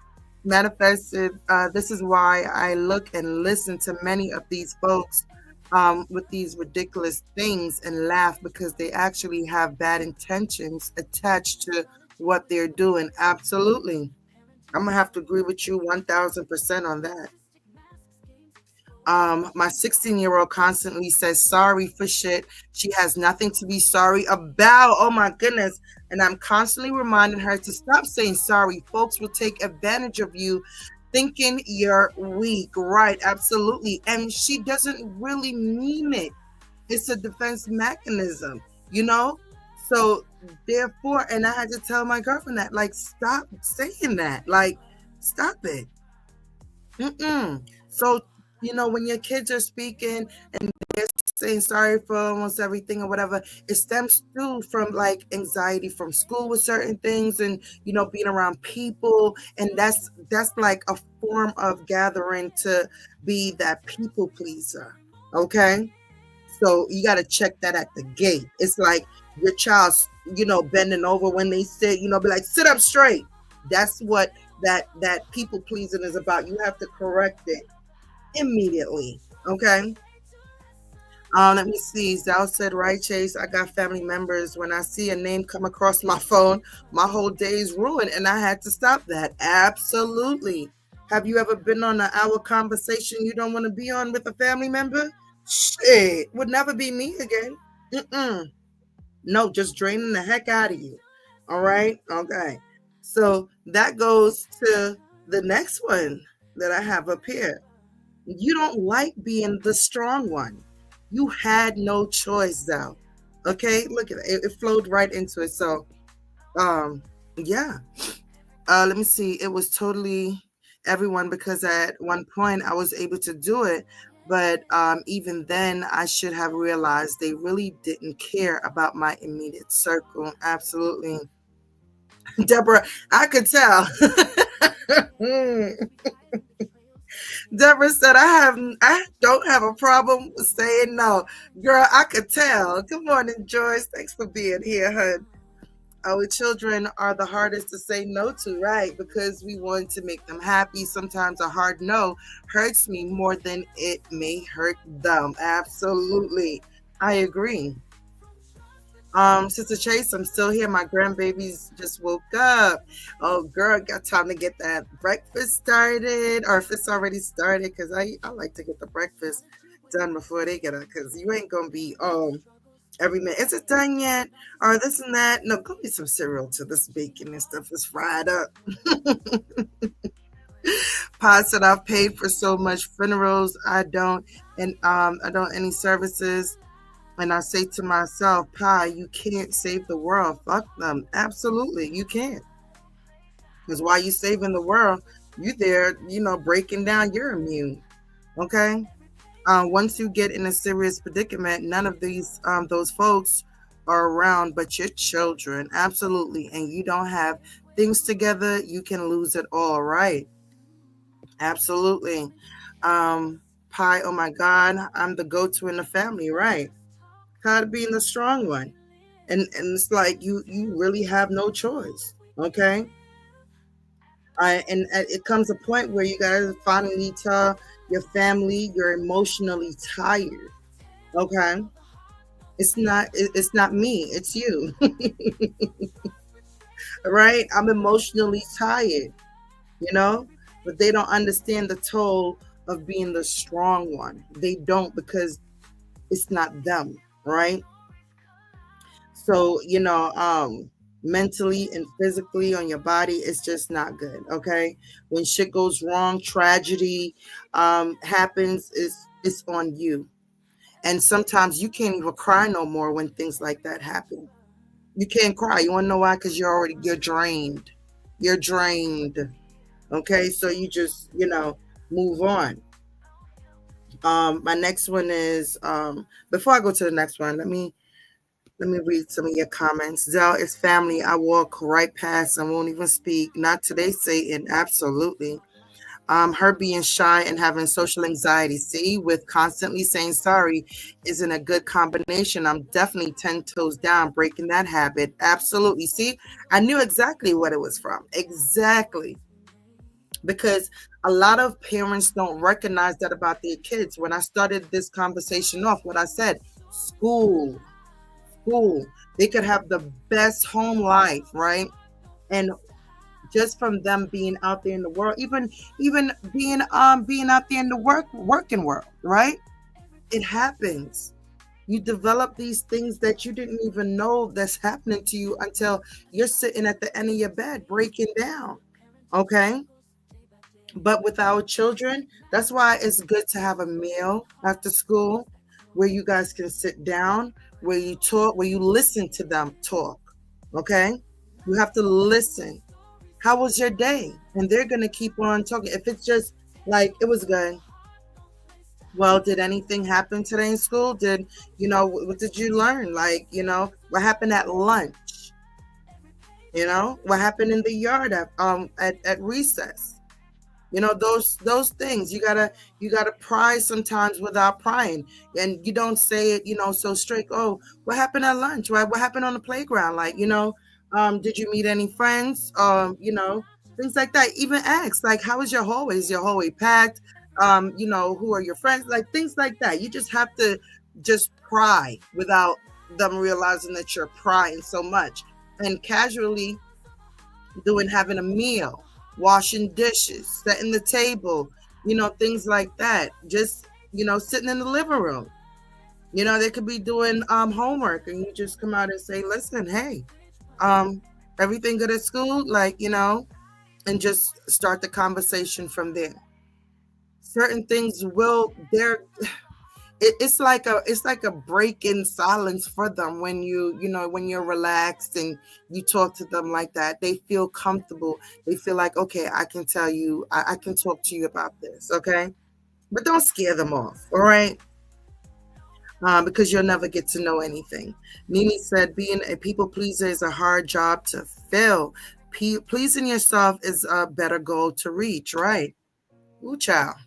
Manifested. This is why I look and listen to many of these folks with these ridiculous things and laugh because they actually have bad intentions attached to what they're doing. Absolutely. I'm gonna have to agree with you 1000% on that. My 16-year-old constantly says sorry for shit she has nothing to be sorry about. Oh my goodness. And I'm constantly reminding her to stop saying sorry. Folks will take advantage of you thinking you're weak. Right, absolutely. And she doesn't really mean it. It's a defense mechanism, you know? So therefore, and I had to tell my girlfriend that, like, stop saying that. Like, stop it. Mm-mm. So, when your kids are speaking and they're saying sorry for almost everything or whatever, it stems through from like anxiety from school with certain things and being around people, and that's like a form of gathering to be that people pleaser. Okay? So you got to check that at the gate. It's like your child's, bending over when they sit, be like, sit up straight. That's what that people pleasing is about. You have to correct it immediately. Okay. Let me see. Zal said, right, Chase. I got family members. When I see a name come across my phone, my whole day is ruined, and I had to stop that. Absolutely. Have you ever been on an hour conversation you don't want to be on with a family member? Shit, would never be me again. Mm-mm. No, just draining the heck out of you. All right. Okay. So that goes to the next one that I have up here. You don't like being the strong one. You had no choice, though. Okay, look at it. It flowed right into it. So, yeah. Let me see. It was totally everyone because at one point I was able to do it, but even then I should have realized they really didn't care about my immediate circle. Absolutely, Deborah. I could tell. Deborah said, I don't have a problem with saying no. Girl, I could tell. Good morning, Joyce. Thanks for being here, hun. Our children are the hardest to say no to, right? Because we want to make them happy. Sometimes a hard no hurts me more than it may hurt them. Absolutely. I agree. Sister Chase, I'm still here. My grandbabies just woke up. Oh, girl, got time to get that breakfast started, or if it's already started, because I like to get the breakfast done before they get up, because you ain't gonna be every minute. Is it done yet? Or this and that? No, go get some cereal till this bacon and stuff is fried up. Pa said I've paid for so much funerals. I don't any services. And I say to myself, Pa, you can't save the world. Fuck them. Absolutely, you can't. Because while you saving the world, you there, breaking down your immune. Okay. Once you get in a serious predicament, none of those folks are around but your children. Absolutely. And you don't have things together, you can lose it all, right? Absolutely. Pie, oh my God, I'm the go-to in the family, right? How to being the strong one. And it's like you really have no choice. Okay. And it comes a point where you gotta finally tell your family you're emotionally tired. Okay. It's not me, it's you. Right? I'm emotionally tired, you know? But they don't understand the toll of being the strong one. They don't, because it's not them, right? So, mentally and physically on your body, it's just not good. Okay. When shit goes wrong, tragedy happens, it's on you. And sometimes you can't even cry no more when things like that happen. You can't cry. You wanna know why? Because you're drained. You're drained. Okay, so you just, move on. My next one is before I go to the next one, let me read some of your comments. Zell is family. I walk right past and won't even speak. Not today, Satan. Absolutely. Her being shy and having social anxiety. See, with constantly saying sorry isn't a good combination. I'm definitely 10 toes down breaking that habit. Absolutely. See, I knew exactly what it was from. Exactly. Because a lot of parents don't recognize that about their kids. When I started this conversation off, what I said, school, school. They could have the best home life, right? And just from them being out there in the world, even being out there in the working world, right? It happens. You develop these things that you didn't even know that's happening to you until you're sitting at the end of your bed breaking down. Okay? But with our children, that's why it's good to have a meal after school where you guys can sit down, where you talk, where you listen to them talk. Okay? You have to listen. How was your day? And they're going to keep on talking. If it's just like, it was good. Well, did anything happen today in school? What did you learn? Like, what happened at lunch? What happened in the yard at recess? Those things you gotta pry sometimes without prying, and you don't say it so straight. Oh, what happened at lunch? What happened on the playground? Like, did you meet any friends? Things like that. Even ask, like, how is your hallway? Is your hallway packed? Who are your friends? Like, things like that. You just have to just pry without them realizing that you're prying so much, and casually doing, having a meal, washing dishes, setting the table, things like that. Just, sitting in the living room. They could be doing homework, and you just come out and say, listen, hey, um, everything good at school? Like, and just start the conversation from there. Certain things will they're it's like a break in silence for them when when you're relaxed and you talk to them like that. They feel comfortable. They feel like, okay, I can tell you, I can talk to you about this. Okay, but don't scare them off. All right. Because you'll never get to know anything. Nini said being a people pleaser is a hard job to fill. Pleasing yourself is a better goal to reach, right? Ooh, child.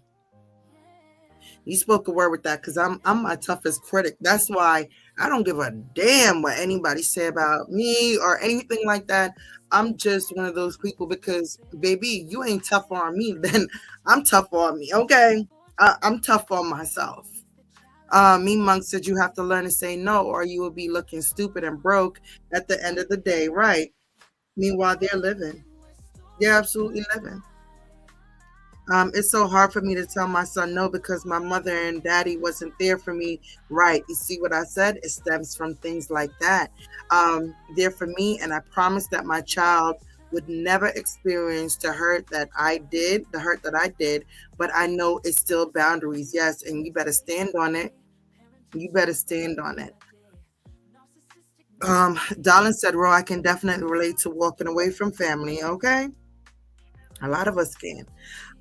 You spoke a word with that, because I'm my toughest critic. That's why I don't give a damn what anybody say about me or anything like that. I'm just one of those people, because baby, you ain't tough on me, then I'm tough on me. Okay, I'm tough on myself. Me Monk said you have to learn to say no, or you will be looking stupid and broke at the end of the day. Right. Meanwhile, they're living. They're absolutely living. It's so hard for me to tell my son no because my mother and daddy wasn't there for me. Right. You see what I said? It stems from things like that. There for me, and I promise that my child would never experience the hurt that I did, but I know it's still boundaries. Yes, and you better stand on it. You better stand on it. Darlin said, Ro, I can definitely relate to walking away from family. Okay. A lot of us can.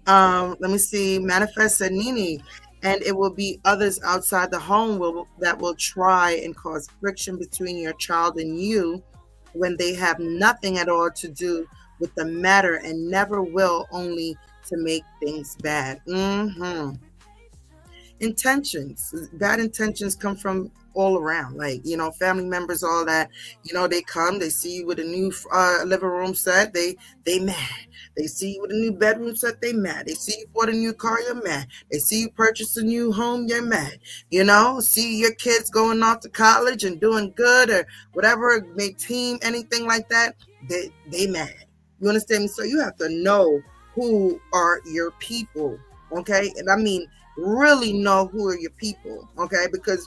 Let me see. Manifest said Nini, and it will be others outside the home that will try and cause friction between your child and you when they have nothing at all to do with the matter and never will, only to make things bad. Intentions, bad intentions come from all around, like, family members, all that. They come, they see you with a new living room set, they mad. They see you with a new bedroom set, they mad. They see you bought a new car, you're mad. They see you purchase a new home, you're mad. See your kids going off to college and doing good or whatever, make team, anything like that, they mad. You understand me? So you have to know who are your people. Okay. And I mean, really know who are your people, okay? Because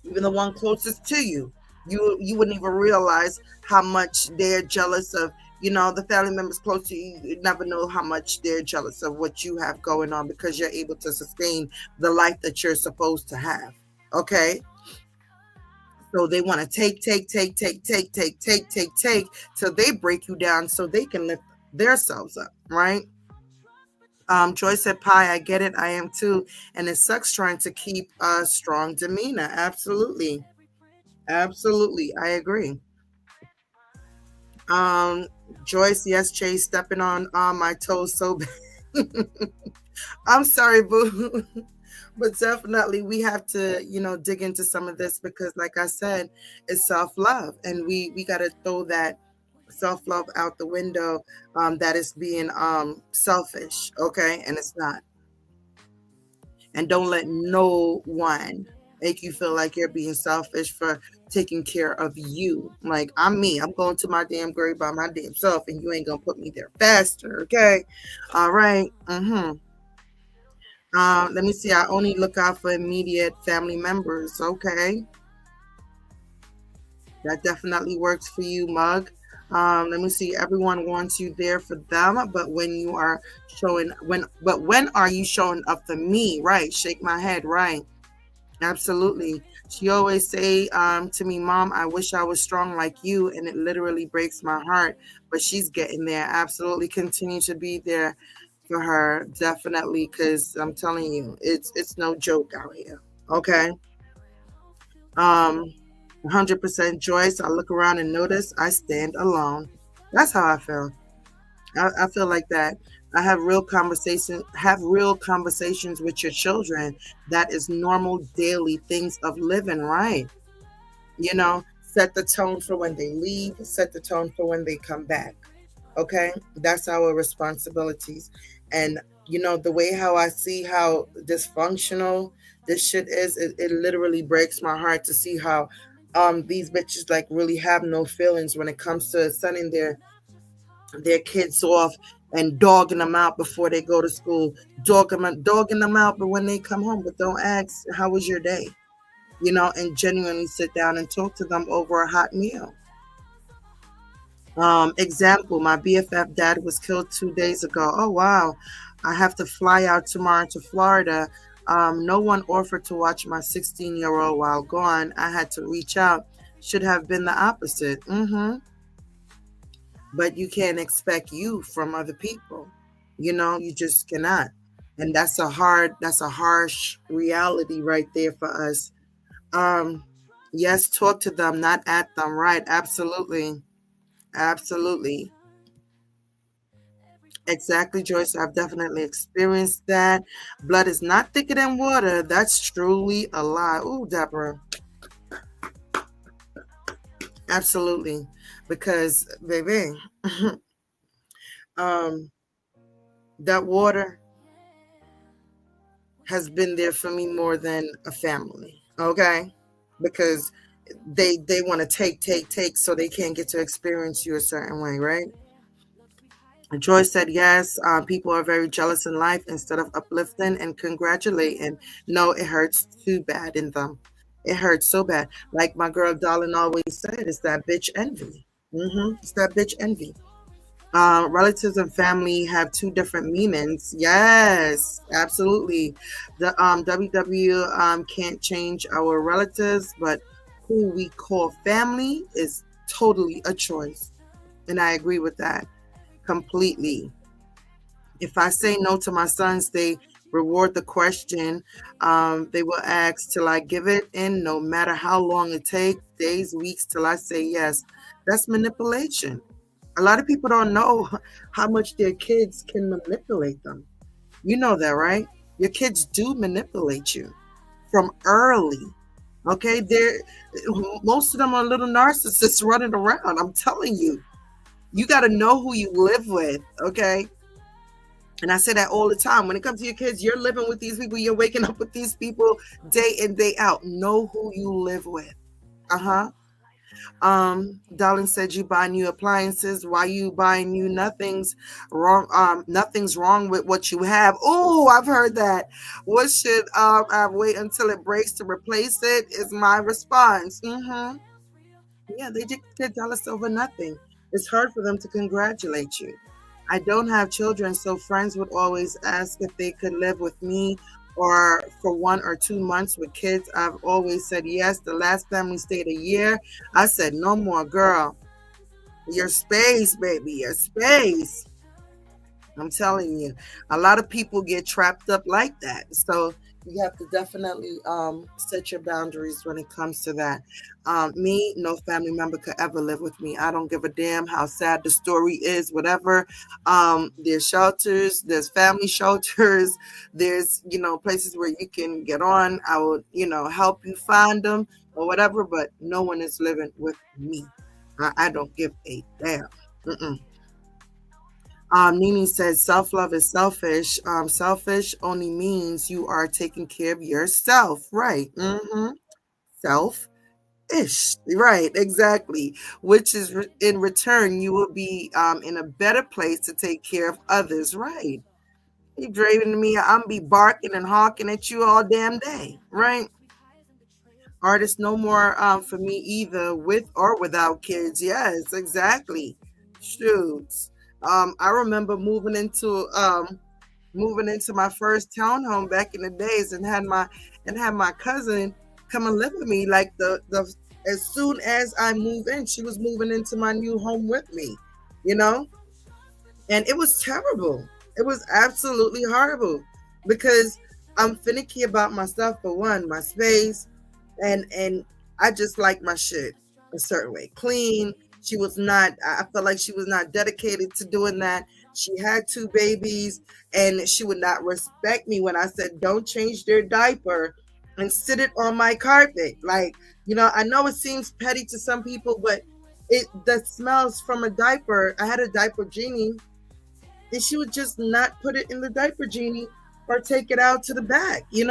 even the one closest to you, you wouldn't even realize how much they're jealous of, the family members close to you. You never know how much they're jealous of what you have going on because you're able to sustain the life that you're supposed to have, okay? So they want to take till they break you down so they can lift themselves up, right? Joy said, Pie, I get it. I am too. And it sucks trying to keep a strong demeanor. Absolutely. Absolutely. I agree. Um, Joyce, yes, Chase, stepping on my toes so bad. I'm sorry, boo. But definitely we have to, dig into some of this because, like I said, it's self-love. And we got to throw that self-love out the window, that is being selfish, okay? And it's not. And don't let no one make you feel like you're being selfish for taking care of you. Like, I'm me. I'm going to my damn grave by my damn self, and you ain't gonna put me there faster. Okay. All right. Let me see. I only look out for immediate family members. Okay. That definitely works for you, Mug. Let me see. Everyone wants you there for them, but when are you showing up for me? Right. Shake my head. Right. Absolutely. She always say to me, Mom, I wish I was strong like you, and it literally breaks my heart. But she's getting there. Absolutely, continue to be there for her, definitely, because I'm telling you, it's no joke out here. Okay. 100% Joyce. I look around and notice I stand alone. That's how I feel. I feel like that. I have real conversations with your children. That is normal daily things of living, right? Set the tone for when they leave, set the tone for when they come back. Okay? That's our responsibilities. And the way how I see how dysfunctional this shit is, it literally breaks my heart to see how these bitches like really have no feelings when it comes to sending their kids off and dogging them out before they go to school, dogging them out, but when they come home, but don't ask, how was your day? And genuinely sit down and talk to them over a hot meal. Example, my BFF dad was killed 2 days ago. Oh, wow. I have to fly out tomorrow to Florida. No one offered to watch my 16-year-old while gone. I had to reach out. Should have been the opposite. But you can't expect you from other people. You just cannot. And that's a harsh reality right there for us. Um, yes, talk to them, not at them. Right. Absolutely. Absolutely. Exactly, Joyce. I've definitely experienced that. Blood is not thicker than water. That's truly a lie. Ooh, Deborah. Absolutely. Because, baby, um, that water has been there for me more than a family. Okay, because they want to take so they can't get to experience you a certain way, right? Joy said yes. People are very jealous in life instead of uplifting and congratulating. No, it hurts too bad in them. It hurts so bad. Like my girl Darlin always said, it's that bitch envy. It's that bitch envy. Relatives and family have two different meanings. Yes, absolutely. The WW can't change our relatives, but who we call family is totally a choice. And I agree with that completely. If I say no to my sons, they reward the question. They will ask till I give it in, no matter how long it takes, days, weeks, till I say yes. That's manipulation. A lot of people don't know how much their kids can manipulate them. You know that, right? Your kids do manipulate you from early. Okay, they're most of them are little narcissists running around. I'm telling you, you got to know who you live with. Okay, and I say that all the time. When it comes to your kids, you're living with these people. You're waking up with these people day in, day out. Know who you live with. Uh-huh. Darling said you buy new appliances. Why you buying new nothings? Wrong. Nothing's wrong with what you have. Oh, I've heard that. What should I wait until it breaks to replace it? Is my response. Yeah, they just get jealous over nothing. It's hard for them to congratulate you. I don't have children, so friends would always ask if they could live with me or for 1 or 2 months with kids. I've always said yes. The last family stayed a year. I said, no more, girl. Your space, baby, your space. I'm telling you, a lot of people get trapped up like that. So you have to definitely set your boundaries when it comes to that. Me, no family member could ever live with me. I don't give a damn how sad the story is, whatever. There's shelters, there's family shelters, there's, places where you can get on. I will, help you find them or whatever, but no one is living with me. I don't give a damn. Mm-mm. Nini says self-love is selfish. Selfish only means you are taking care of yourself, right? Self-ish, right? Exactly. Which is in return, you will be in a better place to take care of others, right? You driving me, I'm be barking and hawking at you all damn day, right? Artists no more for me either, with or without kids. Yes, exactly. Shoots. I remember moving into my first townhome back in the days and had my cousin come and live with me. Like the as soon as I moved in, she was moving into my new home with me, you know? And it was terrible. It was absolutely horrible because I'm finicky about my stuff, for one, my space, and I just like my shit a certain way. Clean. She was not, I felt like she was not dedicated to doing that. She had two babies and she would not respect me when I said, don't change their diaper and sit it on my carpet. Like, I know it seems petty to some people, but the smells from a diaper. I had a diaper genie and she would just not put it in the diaper genie or take it out to the back. She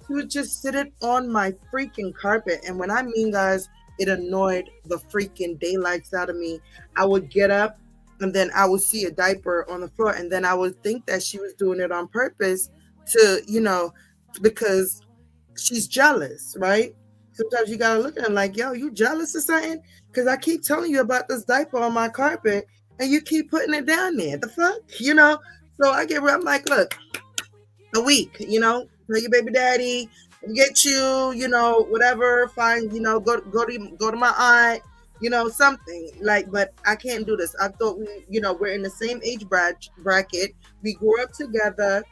would just sit it on my freaking carpet. And when I mean, guys, it annoyed the freaking daylights out of me. I would get up and then I would see a diaper on the floor and then I would think that she was doing it on purpose because she's jealous, right? Sometimes you gotta look at her like, yo, you jealous or something? Because I keep telling you about this diaper on my carpet and you keep putting it down there. The fuck? So I get I'm like, look, a week, tell your baby daddy, get you, whatever, fine, go to my aunt, something. Like, but I can't do this. I thought we're in the same age bracket. We grew up together,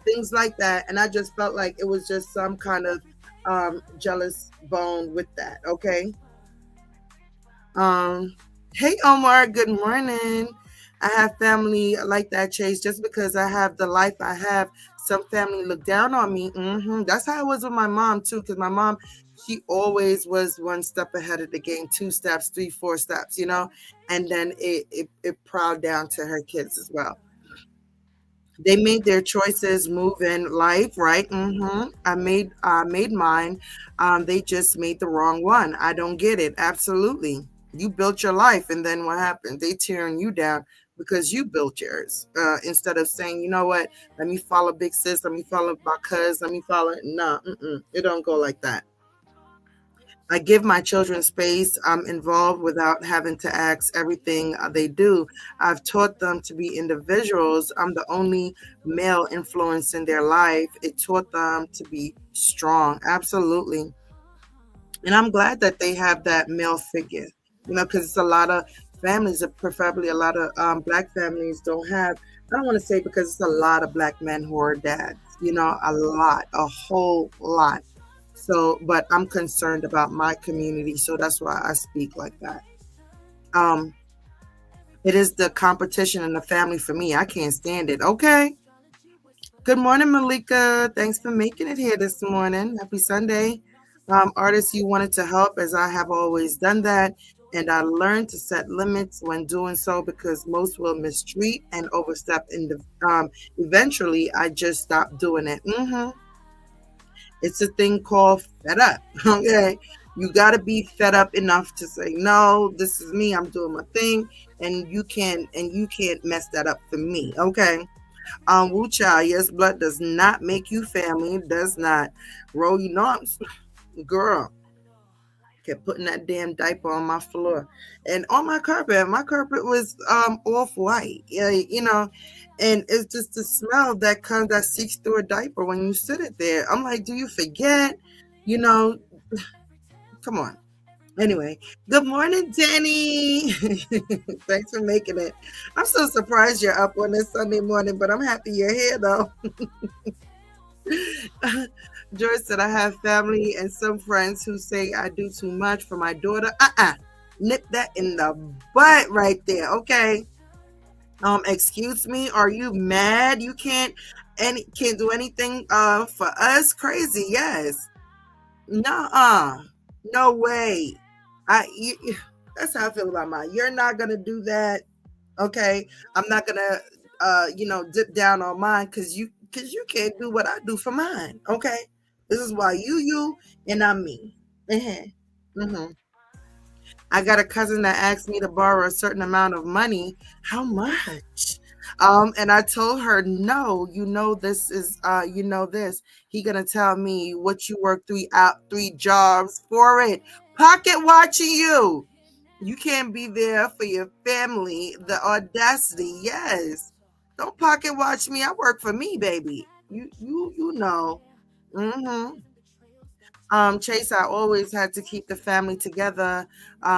things like that. And I just felt like it was just some kind of jealous bone with that. Okay. Um, hey Omar, good morning. I have family like that, Chase. Just because I have the life I have, some family look down on me. That's how it was with my mom too. Because my mom, she always was one step ahead of the game, 2 steps, 3, 4 steps, and then it proud down to her kids as well. They made their choices, move in life, right? I made mine. They just made the wrong one. I don't get it. Absolutely. You built your life, and then what happened? They tearing you down because you built yours. Instead of saying, you know what? Let me follow big sis. Let me follow my cuz. Let me follow. No, it don't go like that. I give my children space. I'm involved without having to ask everything they do. I've taught them to be individuals. I'm the only male influence in their life. It taught them to be strong. Absolutely. And I'm glad that they have that male figure, because it's a lot of families, preferably a lot of black families don't have. I don't want to say because it's a lot of black men who are dads, a lot, a whole lot. So, but I'm concerned about my community, so that's why I speak like that. Um, it is the competition in the family for me. I can't stand it. Okay. Good morning, Malika. Thanks for making it here this morning. Happy Sunday. Artists, you wanted to help, as I have always done that. And I learned to set limits when doing so because most will mistreat and overstep. Eventually, I just stopped doing it. It's a thing called fed up. Okay. You got to be fed up enough to say, no, this is me. I'm doing my thing. And you can't mess that up for me. Okay. Wu Child, yes, blood does not make you family. It does not. Roll, girl, kept putting that damn diaper on my floor and on my carpet. My carpet was off white, yeah, and it's just the smell that comes that seeks through a diaper when you sit it there. I'm like, do you forget? You know, come on. Anyway, good morning, Jenny. Thanks for making it. I'm so surprised you're up on this Sunday morning, but I'm happy you're here though. George said, I have family and some friends who say I do too much for my daughter. Nip that in the butt right there. Okay. Excuse me, are you mad? You can't do anything for us? Crazy, yes. Nuh-uh. No way. That's how I feel about mine. You're not gonna do that. Okay. I'm not gonna dip down on mine because you can't do what I do for mine. Okay. This is why you and I'm me. hmm I got a cousin that asked me to borrow a certain amount of money. How much? And I told her, no, this is this. He gonna tell me what you work three jobs for it. Pocket watching you. You can't be there for your family. The audacity, yes. Don't pocket watch me. I work for me, baby. You know. Mm-hmm. Chase, I always had to keep the family together.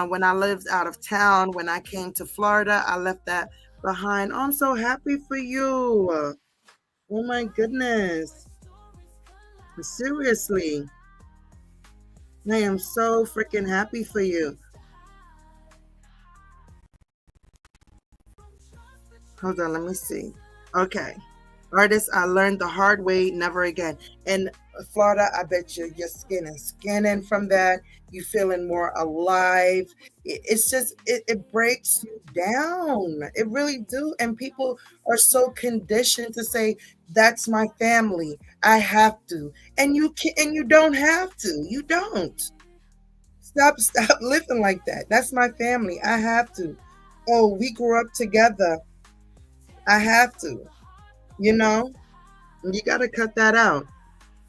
When I lived out of town, when I came to Florida, I left that behind. Oh, I'm so happy for you. Oh my goodness. Seriously. I am so freaking happy for you. Hold on, let me see. Okay. Artists, I learned the hard way, never again. In Florida, I bet your skin is skinning from that. You feeling more alive. It's just it breaks you down. It really do. And people are so conditioned to say, that's my family. I have to. And you don't have to. You don't. Stop living like that. That's my family. I have to. Oh, we grew up together. I have to. You know? You got to cut that out.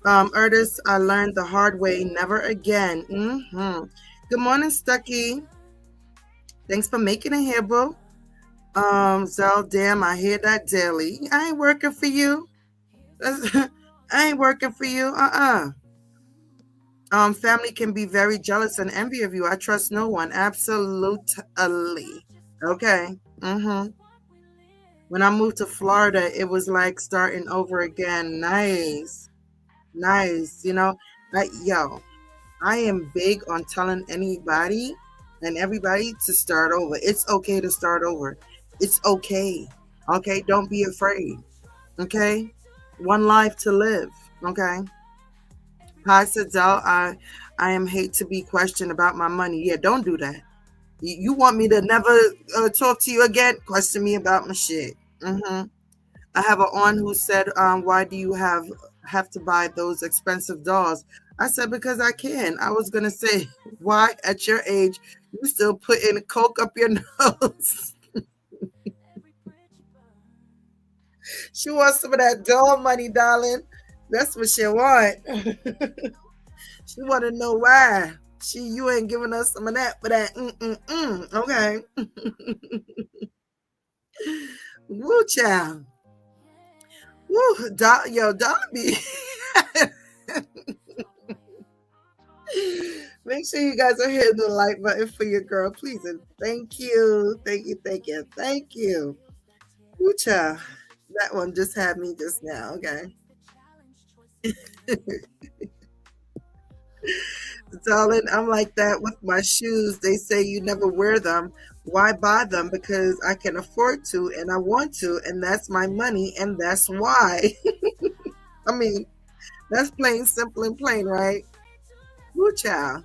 Artists, I learned the hard way, never again. Good morning, Stucky. Thanks for making it here, boo. Zell, damn, I hear that daily. I ain't working for you. I ain't working for you. Family can be very jealous and envy of you. I trust no one. Absolutely. Okay. When I moved to Florida, it was like starting over again. Nice. Nice. Yo, I am big on telling anybody and everybody to start over. It's okay to start over. It's okay. Okay. Don't be afraid. Okay. One life to live. Okay. Hi, Sidel. I am hate to be questioned about my money. Yeah, don't do that. You want me to never talk to you again? Question me about my shit. I have an aunt who said, "Why do you have to buy those expensive dolls?" I said, "Because I can." I was gonna say, "Why at your age you still putting coke up your nose?" She wants some of that doll money, darling. That's what she want. She want to know why. You ain't giving us some of that for that. Okay. Woo, child. Woo, yo, Dobby. Make sure you guys are hitting the like button for your girl, please. And thank you. Thank you. Thank you. Thank you. Woo, child. That one just had me just now. Okay. Darling, I'm like that with my shoes. They say you never wear them. Why buy them? Because I can afford to and I want to, and that's my money, and that's why. I mean, that's plain, simple, and plain, right? Woo, child.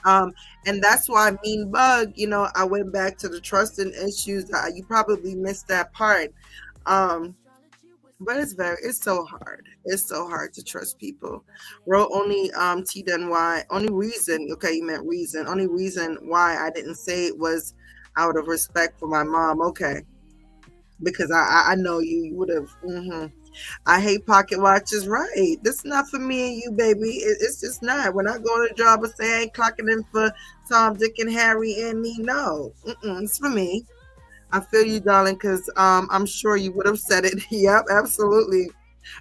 Um, and that's why Mean Bug, I went back to the trust and issues. You probably missed that part. Um, but it's so hard. It's so hard to trust people. Wrote only T then why only reason, okay, you meant reason. Only reason why I didn't say it was out of respect for my mom. Okay. Because I know you would have I hate pocket watches, right? This is not for me and you, baby. It's just not. When I go to a job and say I ain't clocking in for Tom, Dick, and Harry and me, no. It's for me. I feel you, darling, because I'm sure you would have said it. Yep, absolutely.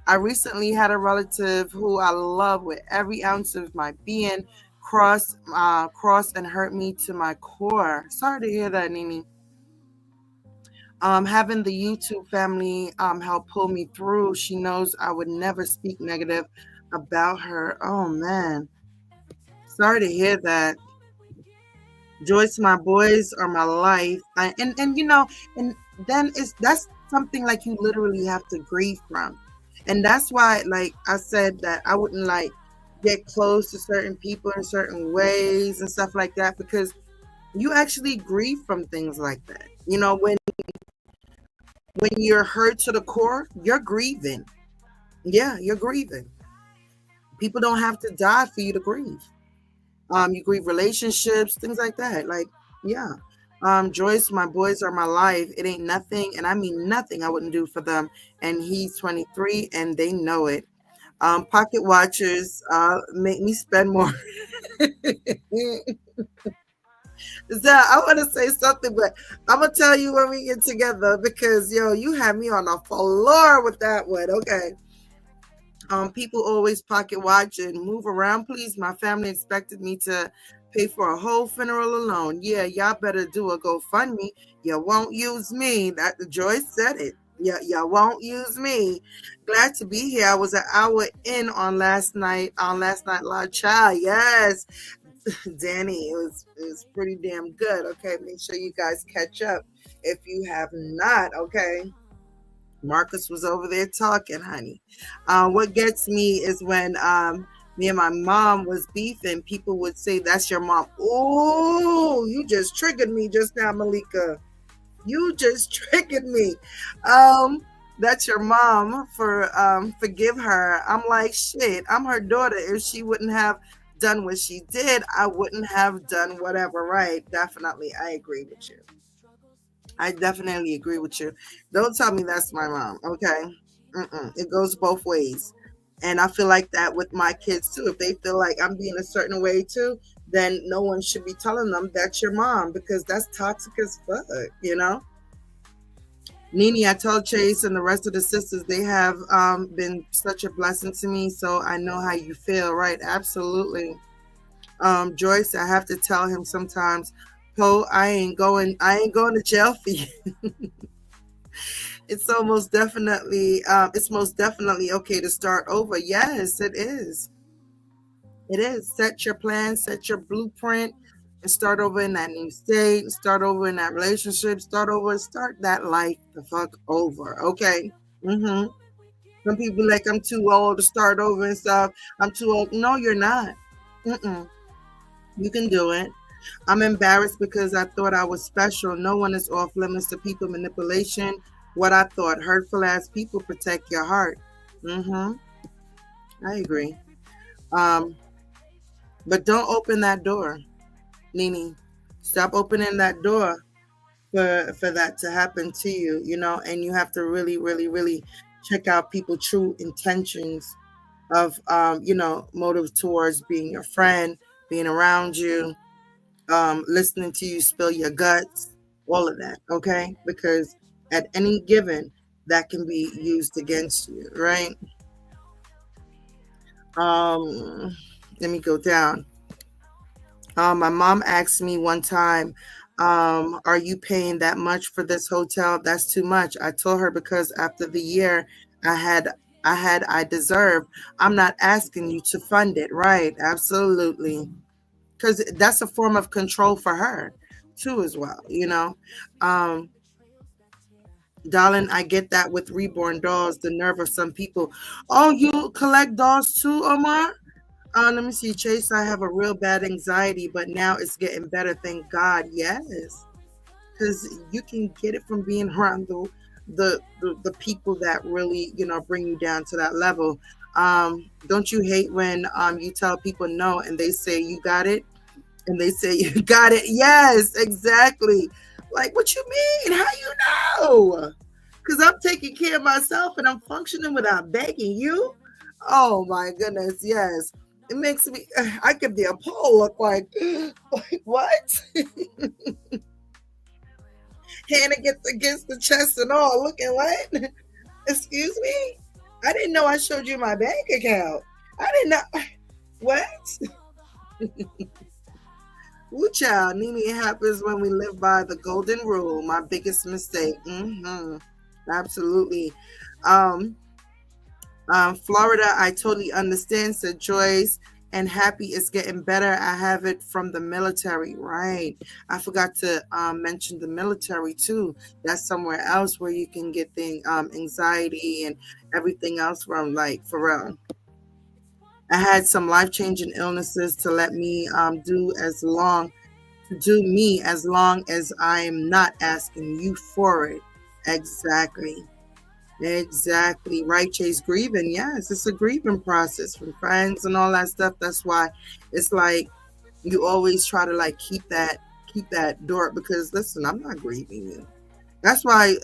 I recently had a relative who I love with every ounce of my being cross and hurt me to my core. Sorry to hear that, Nini. Having the YouTube family help pull me through. She knows I would never speak negative about her. Oh man, sorry to hear that. Joyce, my boys are my life, and and then that's something like you literally have to grieve from, and that's why, like I said, that I wouldn't like get close to certain people in certain ways and stuff like that because you actually grieve from things like that. When you're hurt to the core, you're grieving. Yeah, you're grieving. People don't have to die for you to grieve. You grieve relationships, things like that. Like, yeah. Joyce, my boys are my life. It ain't nothing, and I mean nothing I wouldn't do for them. And he's 23 and they know it. Pocket watchers make me spend more. So I want to say something, but I'm gonna tell you when we get together because you had me on the floor with that one. Okay. People always pocket watch and move around. Please, my family expected me to pay for a whole funeral alone. Yeah, y'all better do a GoFundMe. You won't use me. That the Joyce said it. Yeah, y'all won't use me. Glad to be here. I was an hour in on last night. On last night live, child. Yes, Danny, it was pretty damn good. Okay, make sure you guys catch up if you have not. Okay. Marcus was over there talking, honey. What gets me is when me and my mom was beefing, people would say, "That's your mom." Oh, you just triggered me just now, Malika. You just triggered me. That's your mom for forgive her. I'm like, shit, I'm her daughter. If she wouldn't have done what she did, I wouldn't have done whatever, right? Definitely. I agree with you. I definitely agree with you. Don't tell me that's my mom, okay? It goes both ways. And I feel like that with my kids too. If they feel like I'm being a certain way too, then no one should be telling them that's your mom because that's toxic as fuck. Nini, I told Chase and the rest of the sisters they have been such a blessing to me. So I know how you feel, right? Absolutely. Joyce, I have to tell him sometimes, Poe, I ain't going to jail for you. It's most definitely okay to start over. Yes, it is. It is. Set your plan, set your blueprint, and start over in that new state, start over in that relationship, start that life the fuck over. Okay. Mm-hmm. Some people like I'm too old to start over and stuff. I'm too old. No, you're not. Mm-mm. You can do it. I'm embarrassed because I thought I was special. No one is off limits to people manipulation. What I thought, hurtful ass people protect your heart. Mm-hmm. I agree. Um, but don't open that door, Nini. Stop opening that door for that to happen to you, and you have to really, really, really check out people' true intentions of motive towards being your friend, being around you, listening to you spill your guts, all of that, okay? Because at any given, that can be used against you, right? Um, Let me go down. My mom asked me one time, are you paying that much for this hotel? That's too much. I told her because after the year I had I deserved. I'm not asking you to fund it, right? Absolutely. Because that's a form of control for her too as well. Um, darling, I get that with reborn dolls, the nerve of some people. Oh, you collect dolls too, Omar? Let me see, Chase. I have a real bad anxiety, but now it's getting better. Thank God. Yes, because you can get it from being around the people that really bring you down to that level. Don't you hate when you tell people no and they say you got it, and they say you got it? Yes, exactly. Like, what you mean? How you know? Because I'm taking care of myself and I'm functioning without begging you. Oh my goodness, yes. It makes me, I could be a pole look like what? Hand against the chest and all, looking what? Excuse me? I didn't know I showed you my bank account. I didn't know. What? Ooh, child, Nini, it happens when we live by the golden rule. My biggest mistake. Absolutely. Um, Florida, I totally understand, said Joyce. And happy is getting better. I have it from the military, right? I forgot to mention the military too. That's somewhere else where you can get the anxiety and everything else from, like, for real. I had some life changing illnesses to let me do me as long as I am not asking you for it. Exactly. Exactly. Right, Chase. Grieving. Yes, it's a grieving process from friends and all that stuff. That's why it's like you always try to like keep that door, because listen, I'm not grieving you. That's why,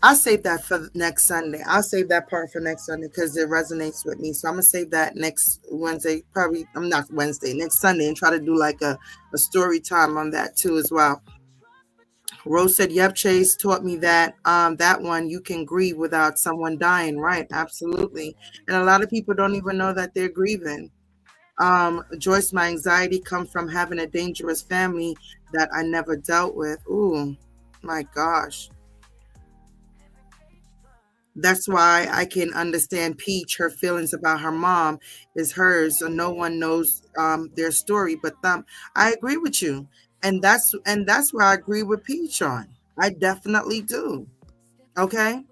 I'll save that for next Sunday. I'll save that part for next Sunday because it resonates with me. So I'm gonna save that next Wednesday. Probably I'm not Wednesday, next Sunday, and try to do like a story time on that too as well. Rose said, "Yep, Chase taught me that that one you can grieve without someone dying." Right, absolutely. And a lot of people don't even know that they're grieving. Joyce, my anxiety comes from having a dangerous family that I never dealt with. Ooh, my gosh. That's why I can understand Peach. Her feelings about her mom is hers, so no one knows their story but them. I agree with you, and that's where I agree with Peach on. I definitely do. Okay.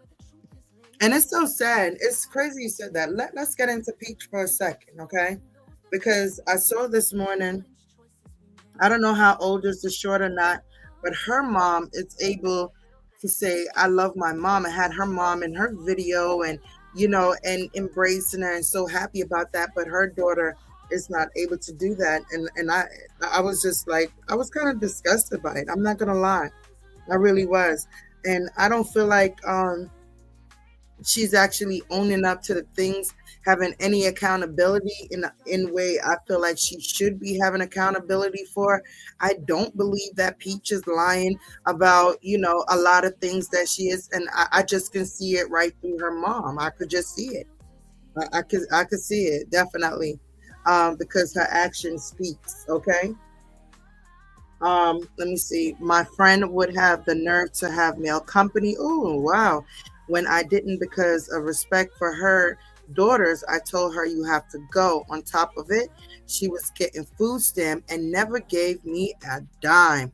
And it's so sad. It's crazy you said that. Let's get into Peach for a second, okay? Because I saw this morning, I don't know how old is the short or not, but her mom is able to say, I love my mom, and had her mom in her video and embracing her and so happy about that. But her daughter is not able to do that. And I was just like, I was kind of disgusted by it. I'm not gonna lie. I really was. And I don't feel like she's actually owning up to the things, having any accountability in way I feel like she should be having accountability for. I don't believe that Peach is lying about a lot of things that she is, and I just can see it right through her mom. I could just see it. I could see it definitely, because her action speaks. Okay. Let me see. My friend would have the nerve to have male company. Oh, wow. When I didn't, because of respect for her daughters, I told her you have to go. On top of it, she was getting food stamp and never gave me a dime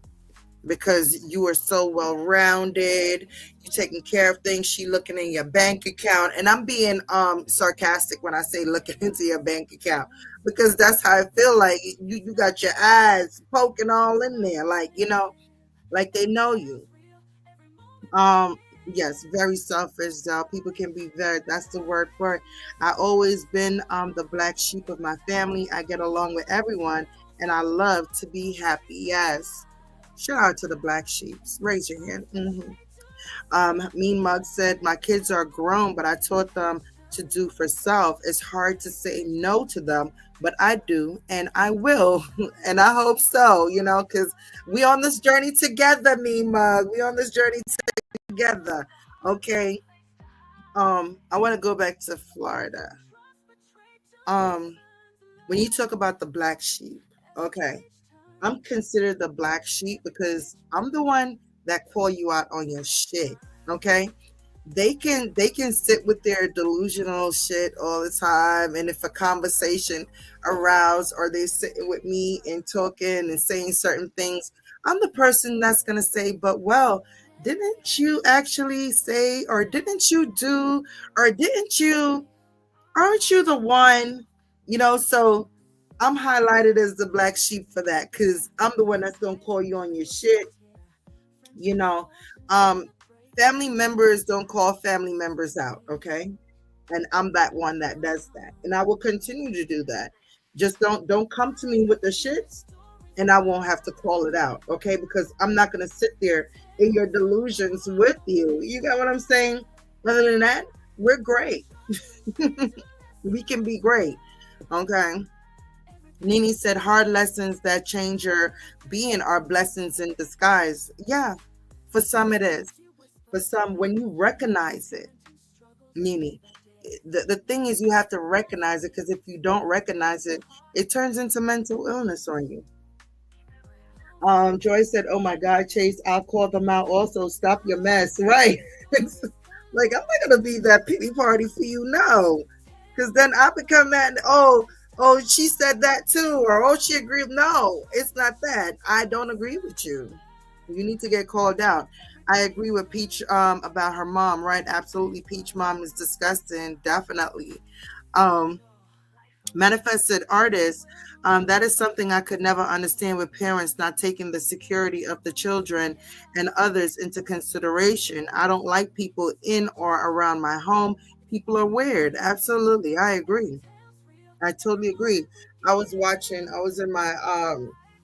because you are so well rounded. You're taking care of things. She looking in your bank account, and I'm being sarcastic when I say looking into your bank account, because that's how I feel. Like you got your eyes poking all in there, like like they know you. Yes, very selfish though. People can be very, that's the word for it. I always been the black sheep of my family. I get along with everyone and I love to be happy. Yes. Shout out to the black sheeps. Raise your hand. Mean Mug said, my kids are grown, but I taught them to do for self. It's hard to say no to them, but I do and I will. And I hope so, because we on this journey together, Mean Mug. We on this journey together. Okay. I want to go back to Florida. Um, when you talk about the black sheep, okay, I'm considered the black sheep because I'm the one that call you out on your shit. Okay. They can sit with their delusional shit all the time, and if a conversation arouse or they sitting with me and talking and saying certain things, I'm the person that's gonna say, but well, didn't you actually say, or didn't you do, or didn't you, aren't you the one, so I'm highlighted as the black sheep for that because I'm the one that's gonna call you on your shit, you know. Um, family members don't call family members out, okay? And I'm that one that does that. And I will continue to do that. Just don't come to me with the shits and I won't have to call it out, okay? Because I'm not gonna sit there in your delusions with you. You got what I'm saying? Other than that, we're great. We can be great. Okay. Nini said hard lessons that change your being are blessings in disguise. Yeah, for some it is. For some, when you recognize it, Nini, the thing is you have to recognize it because if you don't recognize it, it turns into mental illness on you. Joy said, "Oh my God, Chase, I'll call them out. Also, stop your mess." Right? Like I'm not gonna be that pity party for you, no, because then I become that. Oh, she said that too, or oh, she agreed. No, it's not that. I don't agree with you. You need to get called out. I agree with Peach about her mom. Right? Absolutely, Peach mom is disgusting. Definitely. Um, Manifested artists, that is something I could never understand with parents not taking the security of the children and others into consideration. I don't like people in or around my home. People are weird. Absolutely. I agree. I totally agree. I was in my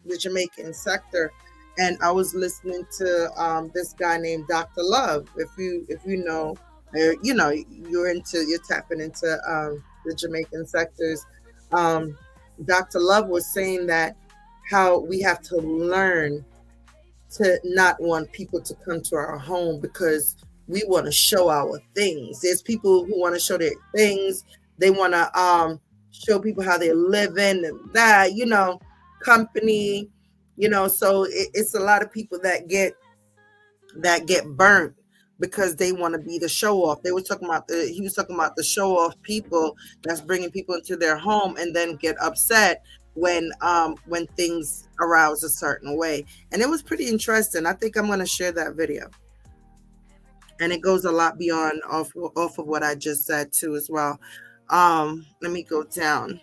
the Jamaican sector and I was listening to this guy named Dr. Love. If you know, you're tapping into the Jamaican sectors. Um, Dr. Love was saying that how we have to learn to not want people to come to our home because we want to show our things. There's people who want to show their things. They want to show people how they're living and that, company, so it's a lot of people that get burnt because they want to be the show off. He was talking about the show off people that's bringing people into their home and then get upset when things arouse a certain way. And it was pretty interesting. I think I'm going to share that video. And it goes a lot beyond off of what I just said too as well. Let me go down.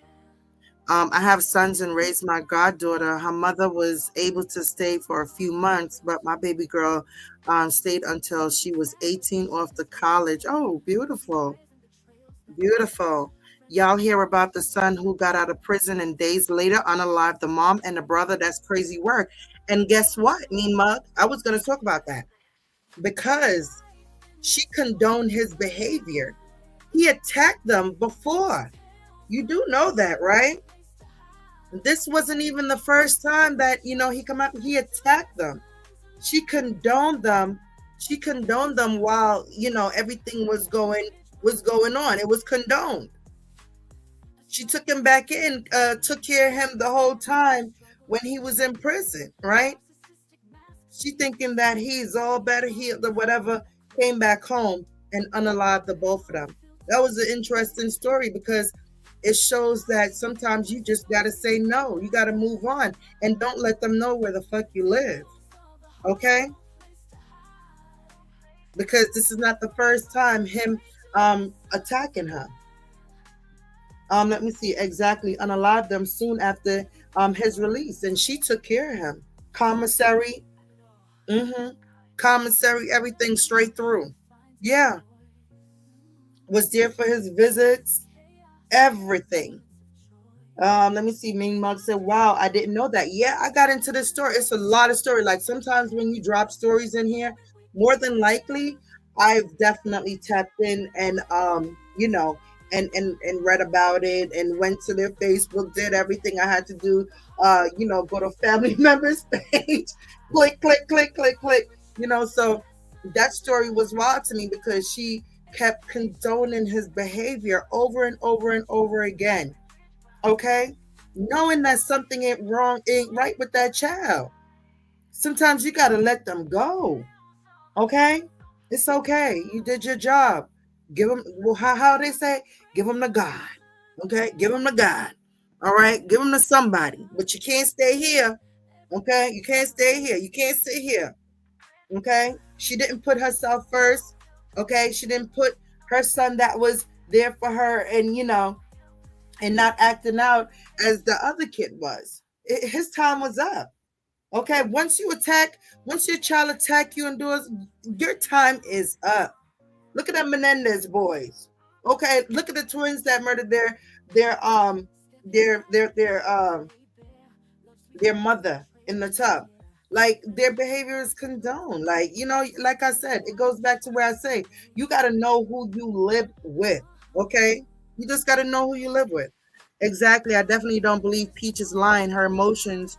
I have sons and raised my goddaughter. Her mother was able to stay for a few months, but my baby girl stayed until she was 18 off to college. Oh, beautiful. Beautiful. Y'all hear about the son who got out of prison and days later unalived the mom and the brother? That's crazy work. And guess what, Mean Mug? I was going to talk about that because she condoned his behavior. He attacked them before. You do know that, right? This wasn't even the first time that he come out. He attacked them. She condoned them. She condoned them while everything was going on. It was condoned. She took him back in, took care of him the whole time when he was in prison. Right? She thinking that he's all better. He the whatever came back home and unalived the both of them. That was an interesting story because it shows that sometimes you just got to say no. You got to move on and don't let them know where the fuck you live. Okay? Because this is not the first time him attacking her. Let me see exactly. Unalived them soon after his release, and she took care of him. Commissary, mm-hmm. commissary, everything straight through. Yeah, was there for his visits, everything. Let me see. Ming Mug said, "Wow, I didn't know that." Yeah, I got into this story. It's a lot of story. Like sometimes when you drop stories in here, more than likely, I've definitely tapped in and and read about it and went to their Facebook, did everything I had to do. Go to family members page, click, click, click, click, click. So that story was wild to me because she kept condoning his behavior over and over and over again. Okay, knowing that something ain't right with that child. Sometimes you got to let them go. Okay, it's okay, you did your job. Give them, well, how they say, give them to God. Okay, give them to God. All right, give them to somebody, but you can't stay here. Okay, you can't stay here, you can't sit here. Okay, she didn't put herself first. Okay, she didn't put her son that was there for her, and not acting out as the other kid was. His time was up. Okay, once your child attack you and do it, your time is up. Look at the Menendez boys. Okay, look at the twins that murdered their their their um their mother in the tub. Like their behavior is condoned. Like, like I said, it goes back to where I say you got to know who you live with. Okay, you just got to know who you live with. Exactly. I definitely don't believe Peach is lying. Her emotions,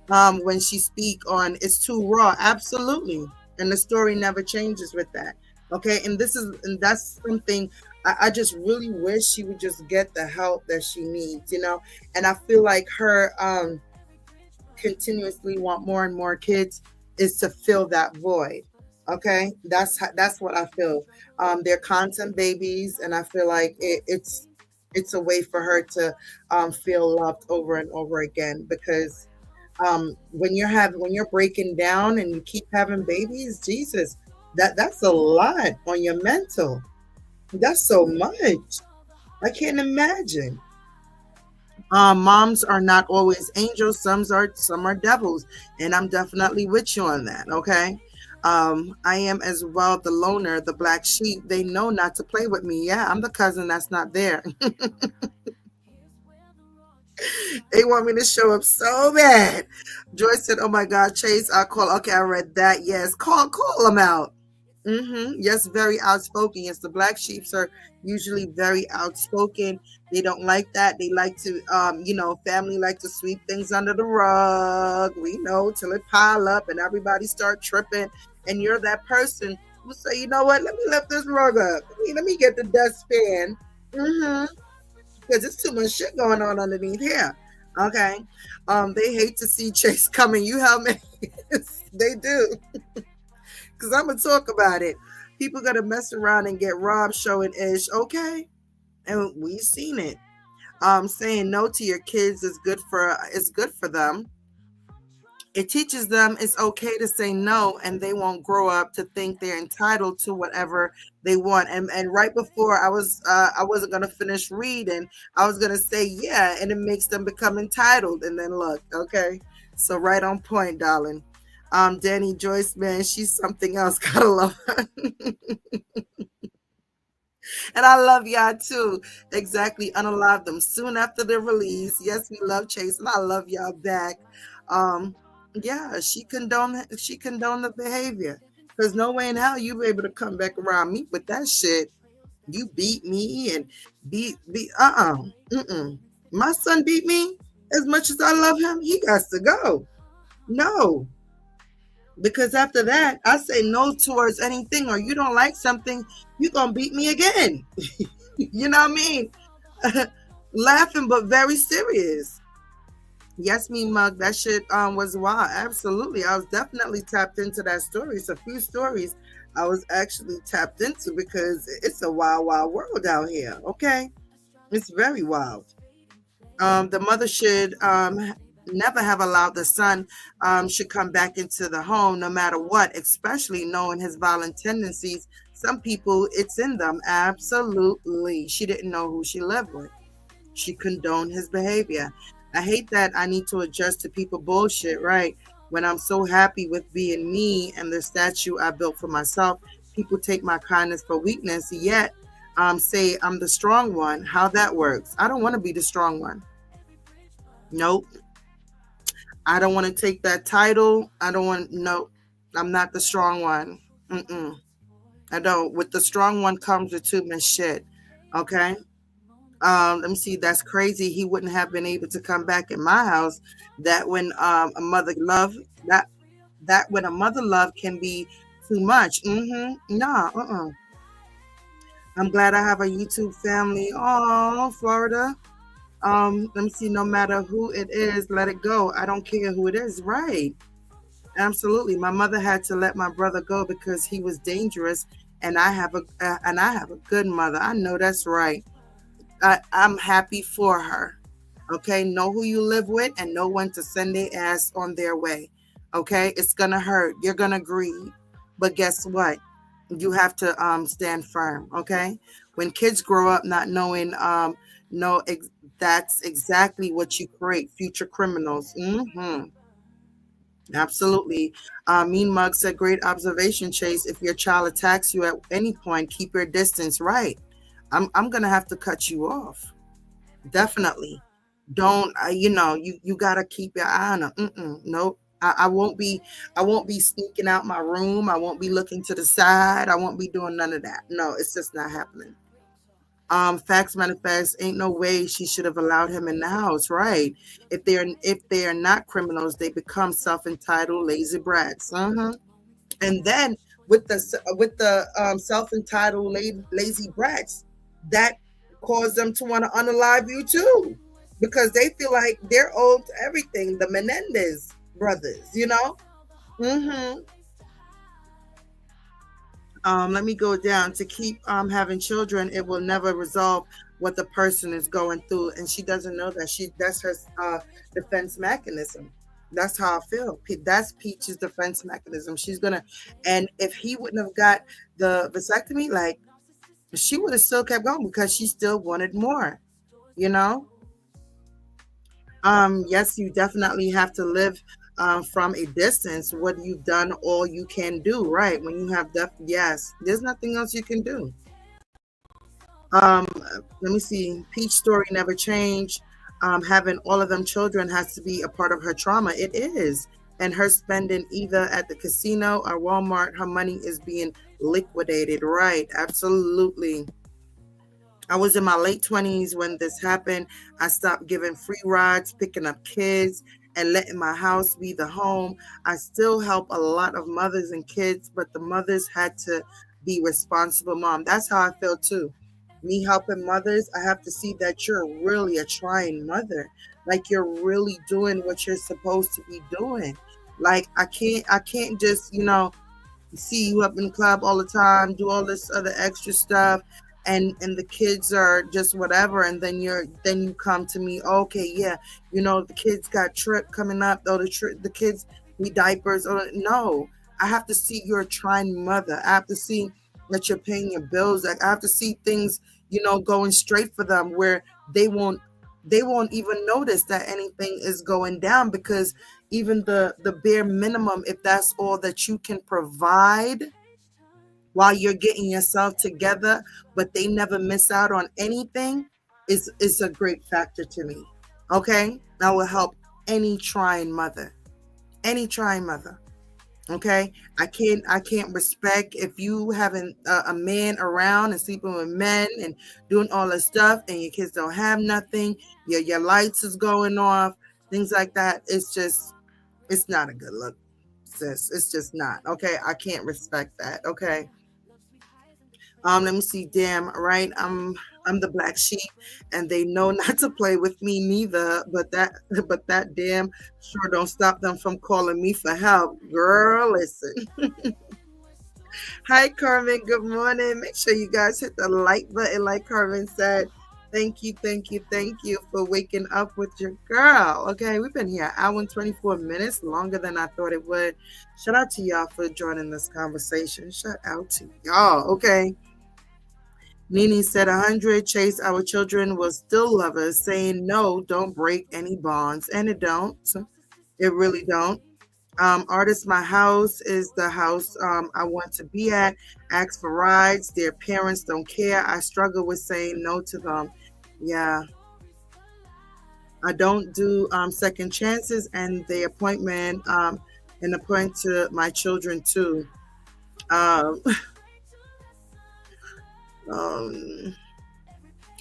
when she speak on, it's too raw. Absolutely, and the story never changes with that. Okay, and that's something I just really wish she would just get the help that she needs. And I feel like her continuously want more and more kids is to fill that void. Okay, that's what I feel. They're content babies, and I feel like it's a way for her to feel loved over and over again. Because when you're breaking down and you keep having babies, Jesus, that's a lot on your mental. That's so much. I can't imagine. Moms are not always angels. Some are devils, and I'm definitely with you on that. Okay. I am as well the loner, the black sheep. They know not to play with me. Yeah, I'm the cousin that's not there. They want me to show up so bad. Joyce said, "Oh my God, Chase, I'll call." Okay, I read that. Yes, call them out. Yes, very outspoken. Yes, the black sheeps are usually very outspoken. They don't like that. They like to, family like to sweep things under the rug. We know till it pile up and everybody start tripping. And you're that person who say, you know what? Let me lift this rug up. Let me get the dustpan. Because it's too much shit going on underneath here. Okay. They hate to see Chase coming. You help me. They do. Because I'm gonna talk about it. People gonna mess around and get robbed showing ish. Okay. And we've seen it. Saying no to your kids is good for them. It teaches them it's okay to say no, and they won't grow up to think they're entitled to whatever they want. And right before I wasn't gonna finish reading, I was gonna say yeah, and it makes them become entitled. And then look, okay, so right on point, darling. Danny Joyce, man, she's something else. Gotta love her. And I love y'all too. Exactly. Unalive them soon after the release. Yes, we love Chase, and I love y'all back. Um, yeah, she condoned the behavior. Cause no way in hell you be able to come back around me with that shit. You beat me and beat mm-mm. My son beat me as much as I love him. He got to go. No, because after that, I say no towards anything, or you don't like something, you gonna beat me again. You know what I mean? Laughing but very serious. Yes, me mug. That shit was wild. Absolutely. I was definitely tapped into that story. It's a few stories I was actually tapped into because it's a wild, wild world out here. Okay. It's very wild. The mother should never have allowed the son should come back into the home no matter what, especially knowing his violent tendencies. Some people, it's in them. Absolutely. She didn't know who she lived with. She condoned his behavior. I hate that I need to adjust to people bullshit, right? When I'm so happy with being me and the statue I built for myself, people take my kindness for weakness, yet say I'm the strong one. How that works? I don't want to be the strong one. Nope. I don't want to take that title. I don't want, no, I'm not the strong one. Mm-mm. I don't. With the strong one comes with too much shit. Okay. Let me see. That's crazy. He wouldn't have been able to come back in my house. That when a mother love that that when a mother love can be too much. Mm-hmm. Nah. I'm glad I have a YouTube family. Oh, Florida. Let me see. No matter who it is, let it go. I don't care who it is. Right. Absolutely. My mother had to let my brother go because he was dangerous, and I have a good mother. I know that's right. I'm happy for her. Okay, know who you live with and know when to send their ass on their way. Okay, it's gonna hurt. You're gonna grieve, but guess what? You have to stand firm. Okay, when kids grow up not knowing, no, that's exactly what you create. Future criminals. Absolutely. Mean Mug said, great observation, Chase. If your child attacks you at any point, keep your distance. Right. I'm gonna have to cut you off. Definitely. Don't you gotta keep your eye on them. Nope. I won't be sneaking out my room. I won't be looking to the side. I won't be doing none of that. No, it's just not happening. Facts manifest. Ain't no way she should have allowed him in the house, right? If they are not criminals, they become self-entitled, lazy brats. And then with the self-entitled lazy brats, that cause them to want to unalive you too, because they feel like they're owed everything. The Menendez brothers. hmm Let me go down. To keep having children, it will never resolve what the person is going through, and she doesn't know that. That's her defense mechanism. That's how I feel. That's Peach's defense mechanism. She's gonna, and if he wouldn't have got the vasectomy, like, she would have still kept going because she still wanted more. You know. Yes, you definitely have to live from a distance. What you've done, all you can do, right? When you have yes, there's nothing else you can do. Um, Let me see. Peach story never changed. Having all of them children has to be a part of her trauma. It is. And her spending either at the casino or Walmart, her money is being liquidated. Right. Absolutely. I was in my late 20s when this happened. I stopped giving free rides, picking up kids, and letting my house be the home. I still help a lot of mothers and kids, but the mothers had to be responsible mom. That's how I feel too. Me helping mothers, I have to see that you're really a trying mother. Like, you're really doing what you're supposed to be doing. Like, I can't just, see you up in the club all the time, do all this other extra stuff, and the kids are just whatever, and then you come to me, okay, yeah, the kids got trip coming up, though the kids need diapers, or no, I have to see you're a trying mother. I have to see that you're paying your bills. Like, I have to see things, going straight for them, where they won't even notice that anything is going down, because even the bare minimum, if that's all that you can provide while you're getting yourself together, but they never miss out on anything, is a great factor to me. Okay, that will help any trying mother. Any trying mother. Okay, I can't respect if you having a man around and sleeping with men and doing all this stuff, and your kids don't have nothing. Your lights is going off, things like that. It's not a good look, sis. It's just not. Okay, I can't respect that. Okay. Let me see. Damn, right. I'm the black sheep, and they know not to play with me neither. But that damn sure don't stop them from calling me for help. Girl, listen. Hi, Carmen. Good morning. Make sure you guys hit the like button, like Carmen said. Thank you, thank you, thank you for waking up with your girl. Okay, we've been here an hour and 24 minutes, longer than I thought it would. Shout out to y'all for joining this conversation. Shout out to y'all. Okay. Nene said 100. Chase, our children will still love us, saying no, don't break any bonds. And it don't. It really don't. Artist My House is the house I want to be at. Ask for rides. Their parents don't care. I struggle with saying no to them. Yeah. I don't do second chances and the appointment and appoint to my children too. Um, um,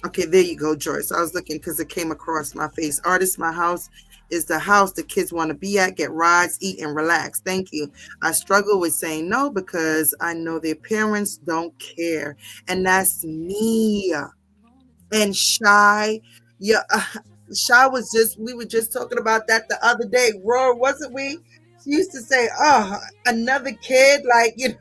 okay, there you go, Joyce. I was looking because it came across my face. Artist My House is the house the kids want to be at, get rides, eat, and relax. Thank you. I struggle with saying no because I know their parents don't care. And that's me. And Shy, yeah, Shy was just, we were just talking about that the other day. Roar, wasn't we? She used to say, oh, another kid, like, you know,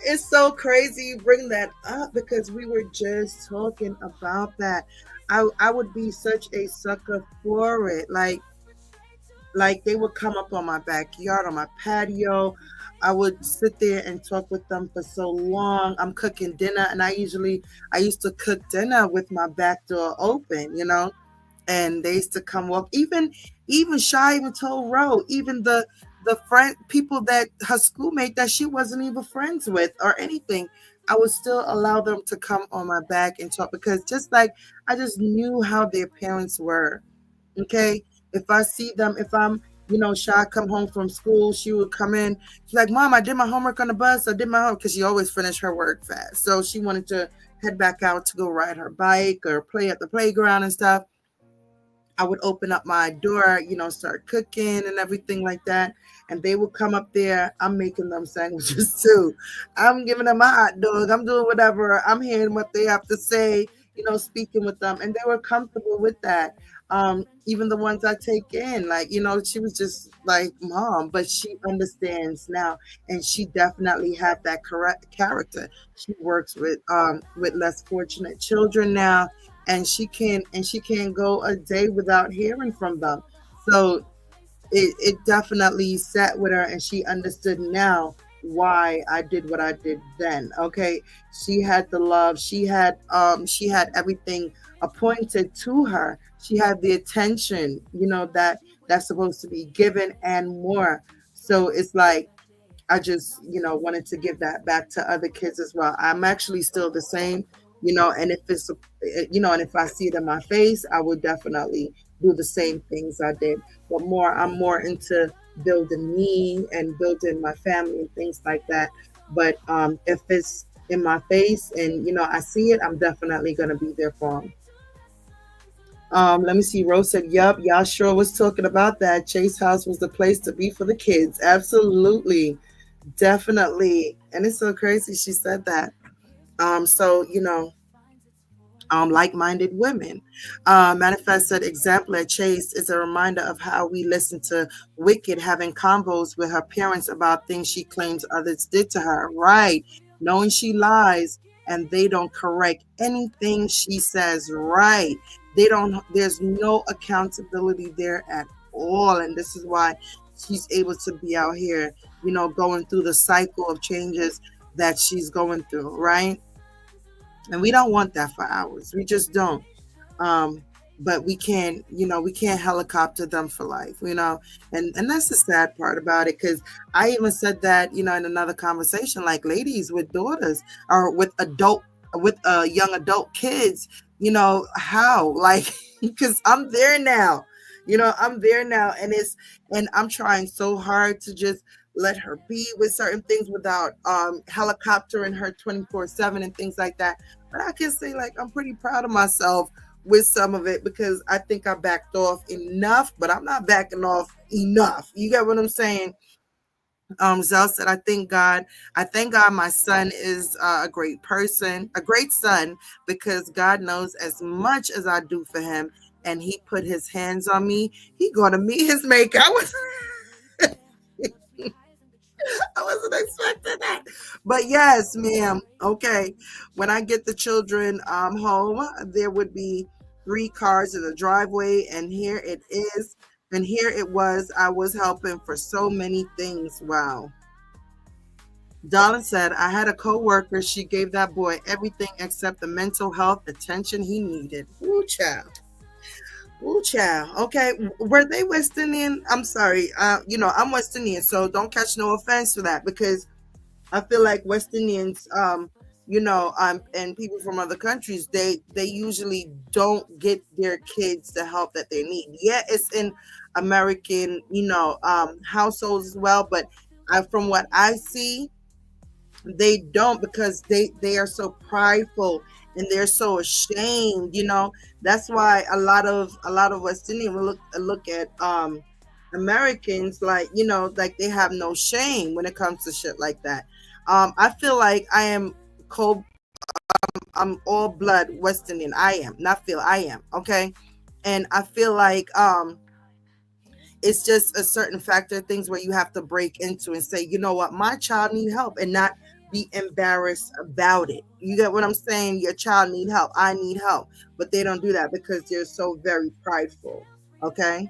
it's so crazy you bring that up because we were just talking about that. I would be such a sucker for it. Like they would come up on my backyard, on my patio. I would sit there and talk with them for so long. I'm cooking dinner, and I used to cook dinner with my back door open, you know, and they used to come walk. Even Shy even told Ro, even the friend people that her schoolmate that she wasn't even friends with or anything, I would still allow them to come on my back and talk because just like I just knew how their parents were. Okay. If I see them, if I'm, you know, Shy come home from school, she would come in. She's like, Mom, I did my homework on the bus. I did my homework because she always finished her work fast. So she wanted to head back out to go ride her bike or play at the playground and stuff. I would open up my door, you know, start cooking and everything like that. And they would come up there. I'm making them sandwiches too. I'm giving them a hot dog. I'm doing whatever. I'm hearing what they have to say, you know, speaking with them. And they were comfortable with that. Even the ones I take in, like, you know, she was just like, Mom, but she understands now. And she definitely had that correct character. She works with less fortunate children now, and she can't go a day without hearing from them. So it definitely sat with her, and she understood now why I did what I did then. Okay, she had the love, she had everything appointed to her. She had the attention, you know, that's supposed to be given and more. So it's like I just, you know, wanted to give that back to other kids as well. I'm actually still the same, you know, and if it's, you know, and if I see it in my face, I would definitely do the same things I did. But I'm more into building me and building my family and things like that. But if it's in my face and, you know, I see it, I'm definitely going to be there for them. Let me see. Rose said, "Yup, y'all sure was talking about that. Chase House was the place to be for the kids. Absolutely. Definitely." And it's so crazy she said that. So, you know, like-minded women. Manifest said, example at Chase is a reminder of how we listen to Wicked having combos with her parents about things she claims others did to her. Right. Knowing she lies and they don't correct anything she says. Right. There's no accountability there at all. And this is why she's able to be out here, you know, going through the cycle of changes that she's going through. Right. And we don't want that for ours. We just don't. Um, but we can't, you know, we can't helicopter them for life, you know, and that's the sad part about it. Because I even said that, you know, in another conversation, like ladies with daughters or with young adult kids, you know, how like because I'm there now, you know, I'm there now, and I'm trying so hard to just let her be with certain things without helicoptering her 24/7 and things like that. But I can say like I'm pretty proud of myself with some of it because I think I backed off enough, but I'm not backing off enough. You get what I'm saying? Zell said, I thank God my son is a great person, a great son, because God knows as much as I do for him, and he put his hands on me, he gonna meet his maker. I wasn't expecting that. But yes, ma'am. Okay. When I get the children home, there would be 3 cars in the driveway, and here it is. And here it was. I was helping for so many things. Wow. Darlin said, I had a coworker. She gave that boy everything except the mental health attention he needed. Ooh, child. Ooh, child. Okay, were they West Indian? I'm sorry. I'm West Indian, so don't catch no offense for that because I feel like West Indians, and people from other countries, they usually don't get their kids the help that they need. Yeah, it's in American, households as well, but from what I see, they don't because they are so prideful and they're so ashamed. That's why a lot of West Indian will look at Americans like, like they have no shame when it comes to shit like that. I feel like I am cold. I'm all blood West Indian. I am not feel I am okay. And I feel like it's just a certain factor of things where you have to break into and say, you know what, my child need help, and not be embarrassed about it. You get what I'm saying? Your child need help, I need help, but they don't do that because they're so very prideful. Okay.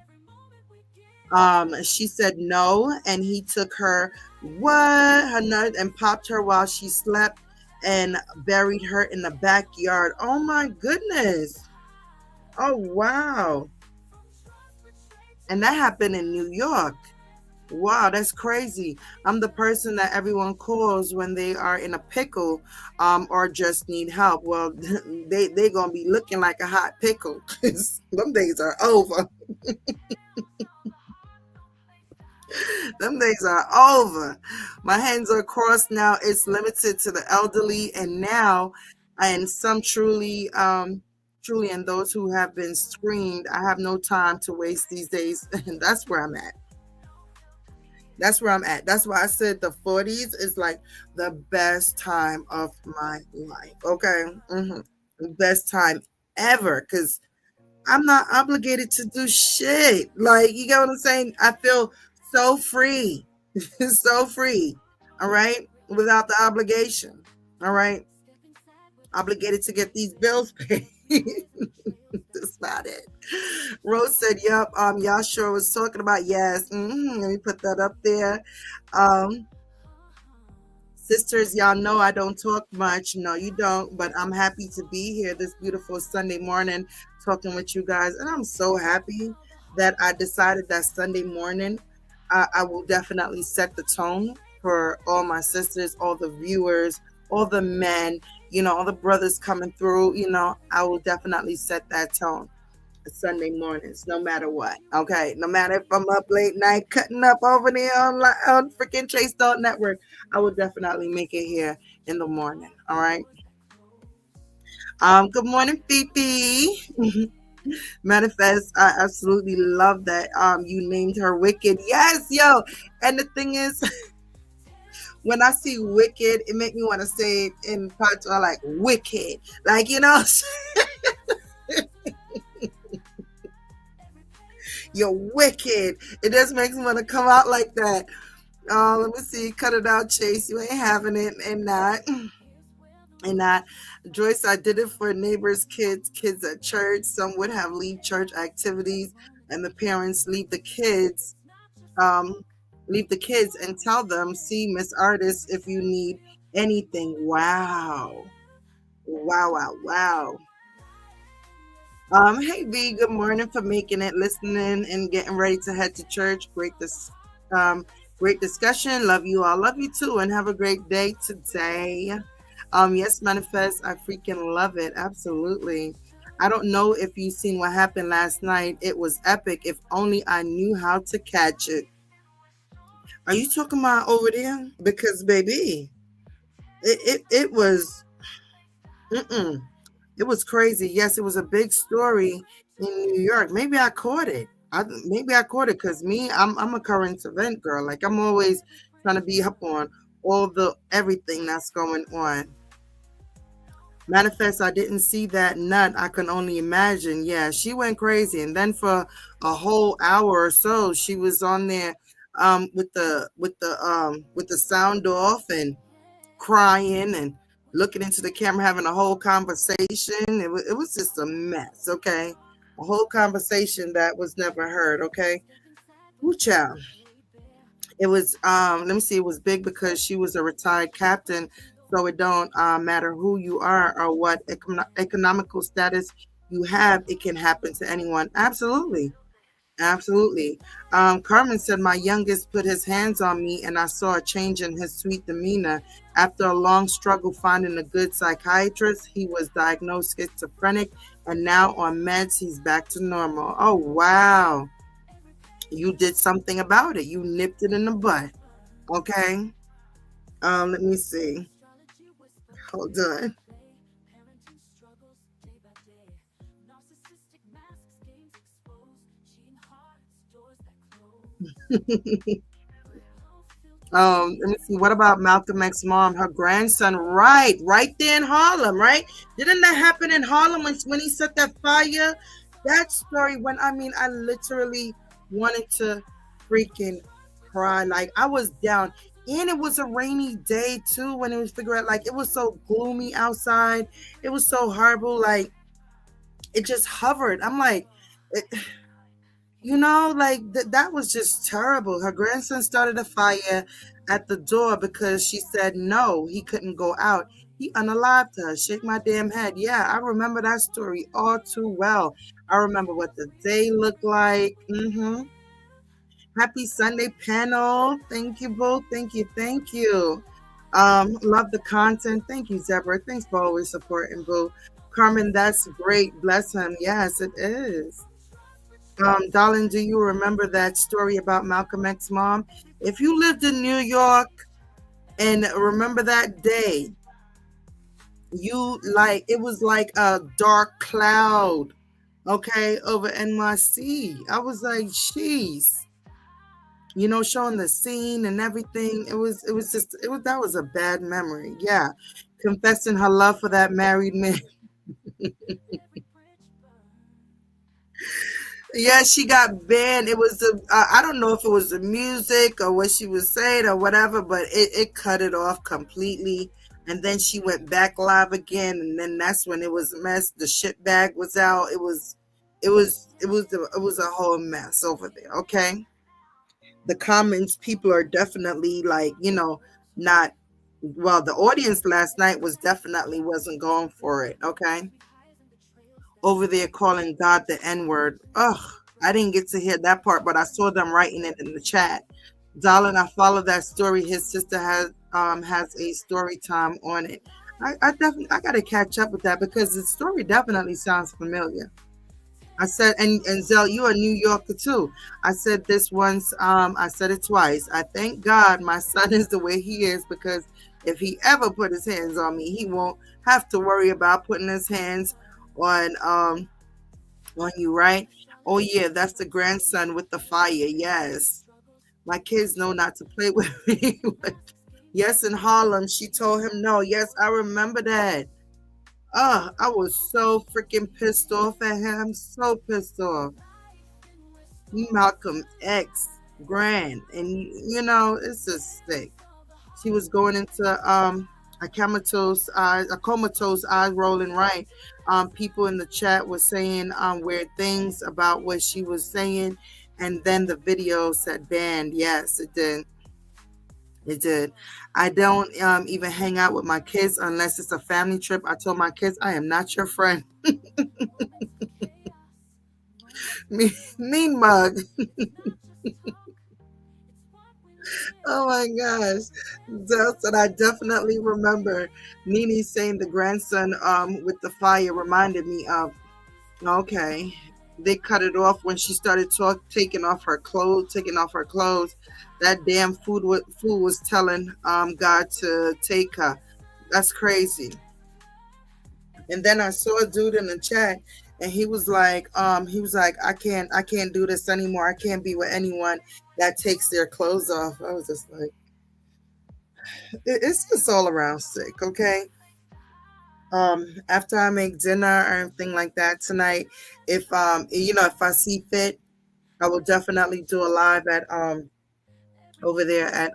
She said no, and he took her nut and popped her while she slept and buried her in the backyard. Oh my goodness. Oh wow. And that happened in New York. Wow, that's crazy. I'm the person that everyone calls when they are in a pickle, or just need help. Well, they gonna be looking like a hot pickle. 'Cause them days are over. Them days are over. My hands are crossed now. It's limited to the elderly, and now, and some truly, and those who have been screened. I have no time to waste these days, and that's where I'm at. That's where I'm at. That's why I said the 40s is like the best time of my life. Okay. Best time ever. Because I'm not obligated to do shit. Like, you get what I'm saying? I feel so free. So free. All right. Without the obligation. All right. Obligated to get these bills paid. That's about it. Rose said, "Yep, y'all sure was talking about yes." Let me put that up there. Um, Sisters, y'all know I don't talk much. No, you don't, but I'm happy to be here this beautiful Sunday morning talking with you guys. And I'm so happy that I decided that Sunday morning I will definitely set the tone for all my sisters, all the viewers, all the men, all the brothers coming through. I will definitely set that tone Sunday mornings, no matter what. Okay, no matter if I'm up late night cutting up over there on freaking Chase Dot Network, I will definitely make it here in the morning. All right. Good morning, Fifi. Manifest. I absolutely love that. You named her Wicked. Yes, yo. And the thing is, when I see Wicked, it make me want to say it in parts like Wicked, like you're wicked. It just makes me want to come out like that. Let me see. Cut it out, Chase. You ain't having it, and not. And not. Joyce, I did it for neighbors' kids at church. Some would have leave church activities, and the parents um, leave the kids and tell them, see Miss Artist if you need anything. Wow. Wow, wow, wow. Hey B, good morning for making it, listening, and getting ready to head to church. Great discussion. Love you all. Love you too, and have a great day today. Yes, manifest. I freaking love it. Absolutely. I don't know if you've seen what happened last night. It was epic. If only I knew how to catch it. Are you talking about over there? Because baby, it was. Mm-mm. It was crazy. Yes, it was a big story in New York. Maybe I caught it because me, I'm a current event girl. Like I'm always trying to be up on all the everything that's going on. Manifest, I didn't see that nut. I can only imagine. Yeah, she went crazy, and then for a whole hour or so, she was on there, with the sound off and crying and looking into the camera, having a whole conversation. It was just a mess, okay? A whole conversation that was never heard, okay? Ooh, child. It was, let me see, it was big because she was a retired captain. So it don't matter who you are or what economical status you have, it can happen to anyone. Absolutely. Absolutely. Carmen said, my youngest put his hands on me and I saw a change in his sweet demeanor. After a long struggle finding a good psychiatrist, he was diagnosed schizophrenic and now on meds, he's back to normal. Oh, wow. You did something about it. You nipped it in the butt. Okay. Let me see. Hold on. Let me see. What about Malcolm X's mom? Her grandson, right there in Harlem, right? Didn't that happen in Harlem when he set that fire? That story, when I mean, I literally wanted to freaking cry. Like I was down, and it was a rainy day too. When it was figure out, like it was so gloomy outside. It was so horrible. Like it just hovered. I'm like. Like that was just terrible. Her grandson started a fire at the door because she said no, he couldn't go out. He unalived her. Shake my damn head. Yeah, I remember that story all too well. I remember what the day looked like. Happy Sunday panel. Thank you, Boo. Thank you. Thank you. Love the content. Thank you, Zebra. Thanks for always supporting, Boo. Carmen, that's great. Bless him. Yes, it is. Darling, do you remember that story about Malcolm X's mom? If you lived in New York and remember that day, you like it was like a dark cloud, okay, over NYC. I was like, jeez, showing the scene and everything. It was that was a bad memory. Yeah, confessing her love for that married man. Yeah, she got banned. It was I don't know if it was the music or what she was saying or whatever, but it cut it off completely. And then she went back live again, and then that's when it was a mess. The shit bag was out. It was a whole mess over there. Okay, the comments, people are definitely like, not well. The audience last night was definitely wasn't going for it. Okay, over there calling God the N word. Ugh, I didn't get to hear that part, but I saw them writing it in the chat. Darling, I followed that story. His sister has a story time on it. I definitely I gotta catch up with that because the story definitely sounds familiar. I said, and Zell, you're a New Yorker too. I said this once, I said it twice. I thank God my son is the way he is because if he ever put his hands on me, he won't have to worry about putting his hands on you, right? Oh yeah, that's the grandson with the fire. Yes. My kids know not to play with me. Yes, in Harlem, she told him no. Yes, I remember that. I was so freaking pissed off at him. So pissed off. Malcolm X grand. And it's just sick. She was going into a comatose eyes rolling right. People in the chat were saying weird things about what she was saying, and then the video said banned. Yes, it did. It did. I don't even hang out with my kids unless it's a family trip. I told my kids I am not your friend. Mean mug. Oh my gosh. That's what I definitely remember. Nene saying the grandson with the fire reminded me of. Okay. They cut it off when she started taking off her clothes. That damn fool was telling God to take her. That's crazy. And then I saw a dude in the chat and he was like, I can't do this anymore. I can't be with anyone that takes their clothes off. I was just like, it's just all around sick, okay? After I make dinner or anything like that tonight, if I see fit, I will definitely do a live at over there at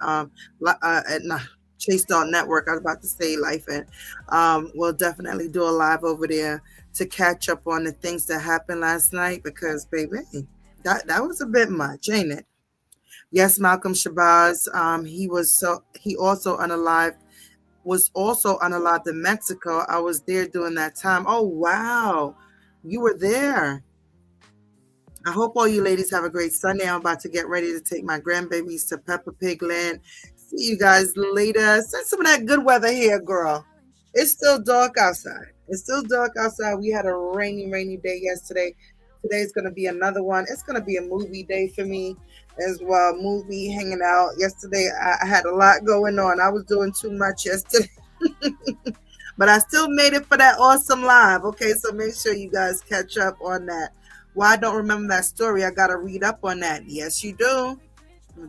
Chase Doll Network. I was about to say Life, and we'll definitely do a live over there to catch up on the things that happened last night because baby, that was a bit much, ain't it? Yes, Malcolm Shabazz. He was also unalived in Mexico. I was there during that time. Oh wow. You were there. I hope all you ladies have a great Sunday. I'm about to get ready to take my grandbabies to Peppa Pig Land. See you guys later. Send some of that good weather here, girl. It's still dark outside. It's still dark outside. We had a rainy, rainy day yesterday. Today's going to be another one. It's going to be a movie day for me as well. Movie, hanging out. Yesterday, I had a lot going on. I was doing too much yesterday. But I still made it for that awesome live. Okay, so make sure you guys catch up on that. Well, I don't remember that story. I got to read up on that. Yes, you do.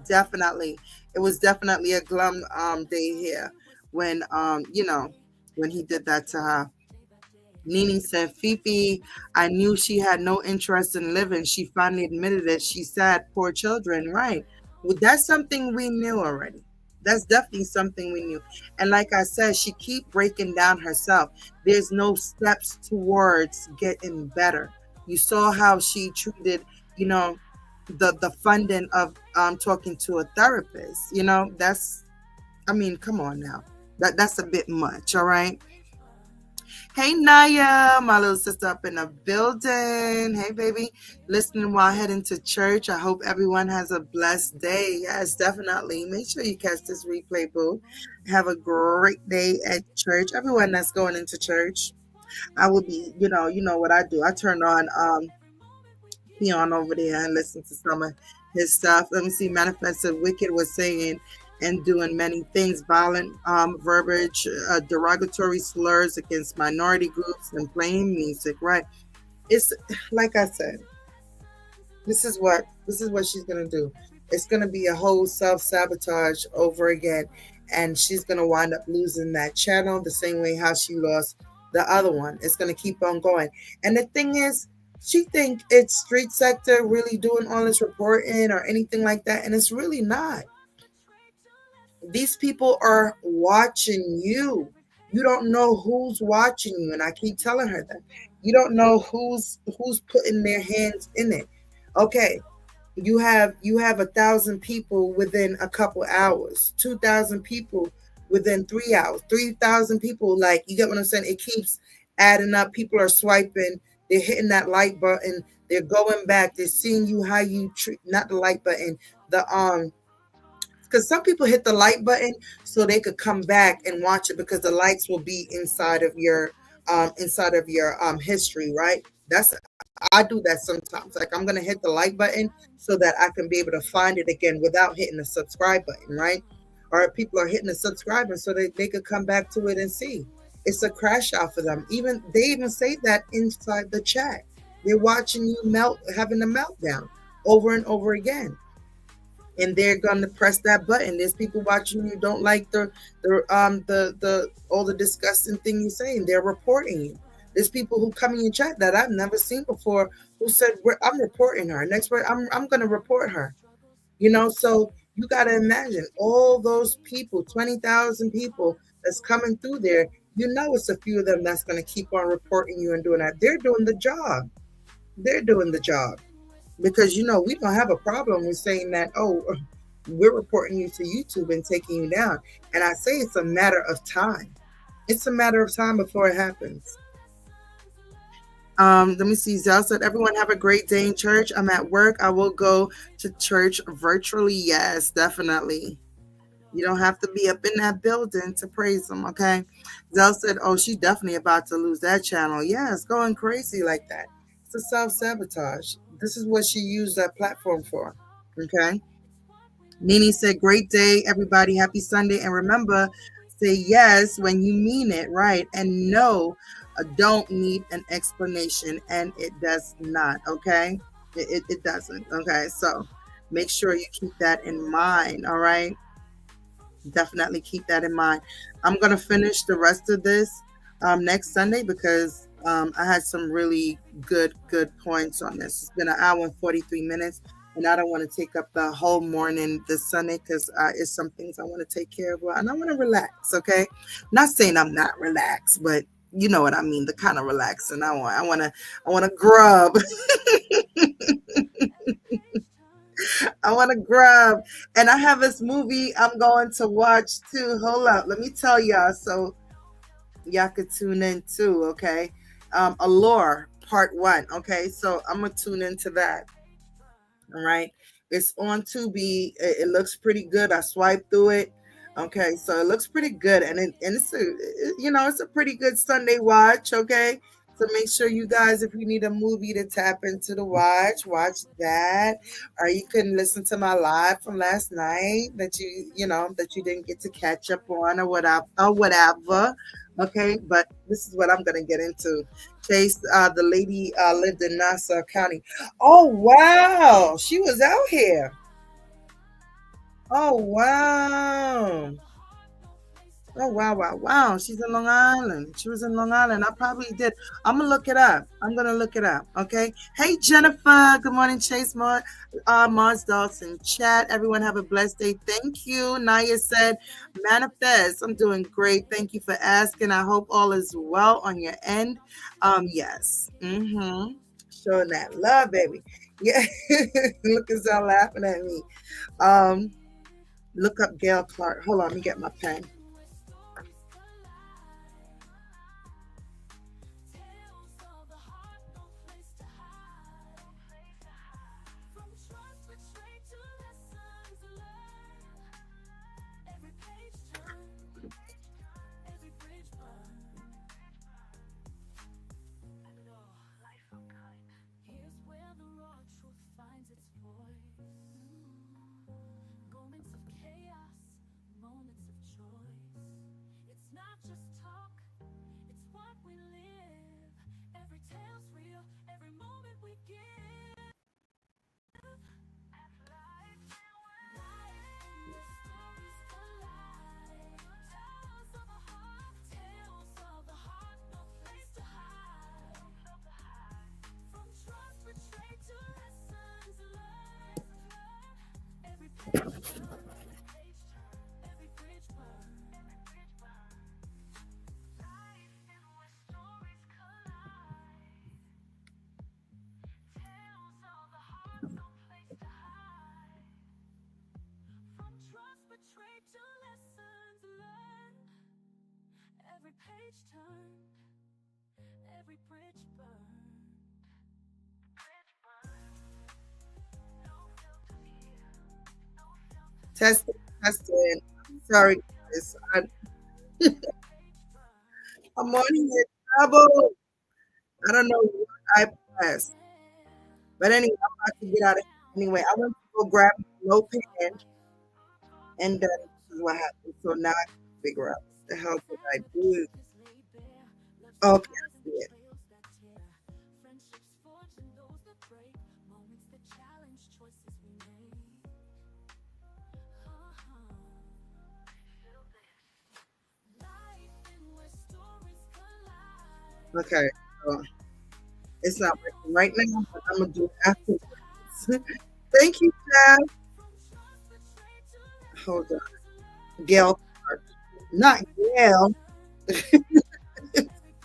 Definitely. It was definitely a glum day here when, when he did that to her. Nene said, Fifi, I knew she had no interest in living. She finally admitted it. She said, poor children, right? Well, that's something we knew already. That's definitely something we knew. And like I said, she keep breaking down herself. There's no steps towards getting better. You saw how she treated, the funding of talking to a therapist. Come on now. That's a bit much, all right? Hey Naya, my little sister up in the building. Hey baby, listening while heading to church. I hope everyone has a blessed day. Yes, definitely. Make sure you catch this replay, boo. Have a great day at church. Everyone that's going into church, I will be. You know what I do. I turn on Peon over there and listen to some of his stuff. Let me see. Manifested Wicked was saying and doing many things, violent verbiage, derogatory slurs against minority groups, and playing music. Right? It's like I said. This is what she's gonna do. It's gonna be a whole self-sabotage over again, and she's gonna wind up losing that channel the same way how she lost the other one. It's gonna keep on going. And the thing is, she think it's street sector really doing all this reporting or anything like that, and it's really not. These people are watching you. You don't know who's watching you, and I keep telling her that. You don't know who's putting their hands in it. Okay, you have 1,000 people within a couple hours, 2,000 people within 3 hours, 3,000 people. Like, you get what I'm saying? It keeps adding up. People are swiping, they're hitting that like button, they're going back, they're seeing you how you treat, not the like button, the because some people hit the like button so they could come back and watch it because the likes will be inside of your history, right? That's I do that sometimes. Like, I'm gonna hit the like button so that I can be able to find it again without hitting the subscribe button, right? Or people are hitting the subscribe button so they could come back to it and see. It's a crash out for them. Even they even say that inside the chat. They're watching you melt, having a meltdown over and over again, and they're gonna press that button. There's people watching you don't like the all the disgusting thing you're saying. They're reporting you. There's people who come in your chat that I've never seen before who said, I'm reporting her. Next word, I'm gonna report her. So you gotta imagine all those people, 20,000 people that's coming through there. It's a few of them that's gonna keep on reporting you and doing that. They're doing the job. They're doing the job. Because we don't have a problem with saying that, oh, we're reporting you to YouTube and taking you down. And I say it's a matter of time. It's a matter of time before it happens. Let me see. Zell said, everyone have a great day in church. I'm at work. I will go to church virtually. Yes, definitely. You don't have to be up in that building to praise them, okay? Zell said, oh, she's definitely about to lose that channel. Yeah, it's going crazy like that. It's a self-sabotage. This is what she used that platform for, okay? Nene said, great day, everybody. Happy Sunday. And remember, say yes when you mean it, right? And no, don't need an explanation. And it does not, okay? It doesn't, okay? So make sure you keep that in mind, all right? Definitely keep that in mind. I'm going to finish the rest of this next Sunday because I had some really good points on this. It's been an hour and 43 minutes, and I don't want to take up the whole morning this Sunday because it's some things I want to take care of, and I want to relax, okay? Not saying I'm not relaxed, but you know what I mean, the kind of relaxing I want to grub. I want to grub. And I have this movie I'm going to watch too. Hold up. Let me tell y'all so y'all could tune in too, okay? Allure part one. Okay, so I'm gonna tune into that. All right. It's on Tubi. It looks pretty good. I swiped through it. Okay, so it looks pretty good, and it's it's a pretty good Sunday watch. Okay, so make sure you guys, if you need a movie to tap into the watch that, or you can listen to my live from last night that you didn't get to catch up on or whatever. Okay, but this is what I'm gonna get into. Chase, the lady lived in Nassau County. Oh wow, she was out here. Oh wow. Oh wow, wow, wow. She's in Long Island. She was in Long Island. I probably did. I'm gonna look it up. I'm gonna look it up. Okay. Hey Jennifer. Good morning, Chase Mars Dawson. Chat. Everyone have a blessed day. Thank you. Naya said, manifest. I'm doing great. Thank you for asking. I hope all is well on your end. Yes. Mm-hmm. Showing that love, baby. Yeah. Look at y'all laughing at me. Um, look up Gail Clark. Hold on, let me get my pen. Testing, testing. Sorry, guys. I'm on here trouble. I don't know what I pressed. But anyway, I'm about to get out of here. Anyway, I went to go grab my notepad, and then this is what happened. So now I can figure out what the hell did I do. Okay, I see it. Okay, so it's not working right now, but I'm gonna do it afterwards. Thank you, Chad. Hold on. Gail Clark. Not Gail.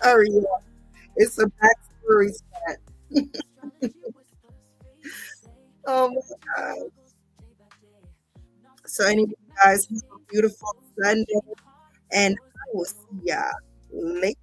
Sorry, y'all. It's a backstory set. Oh my God. So anyway, guys, have a beautiful Sunday, and I will see ya later.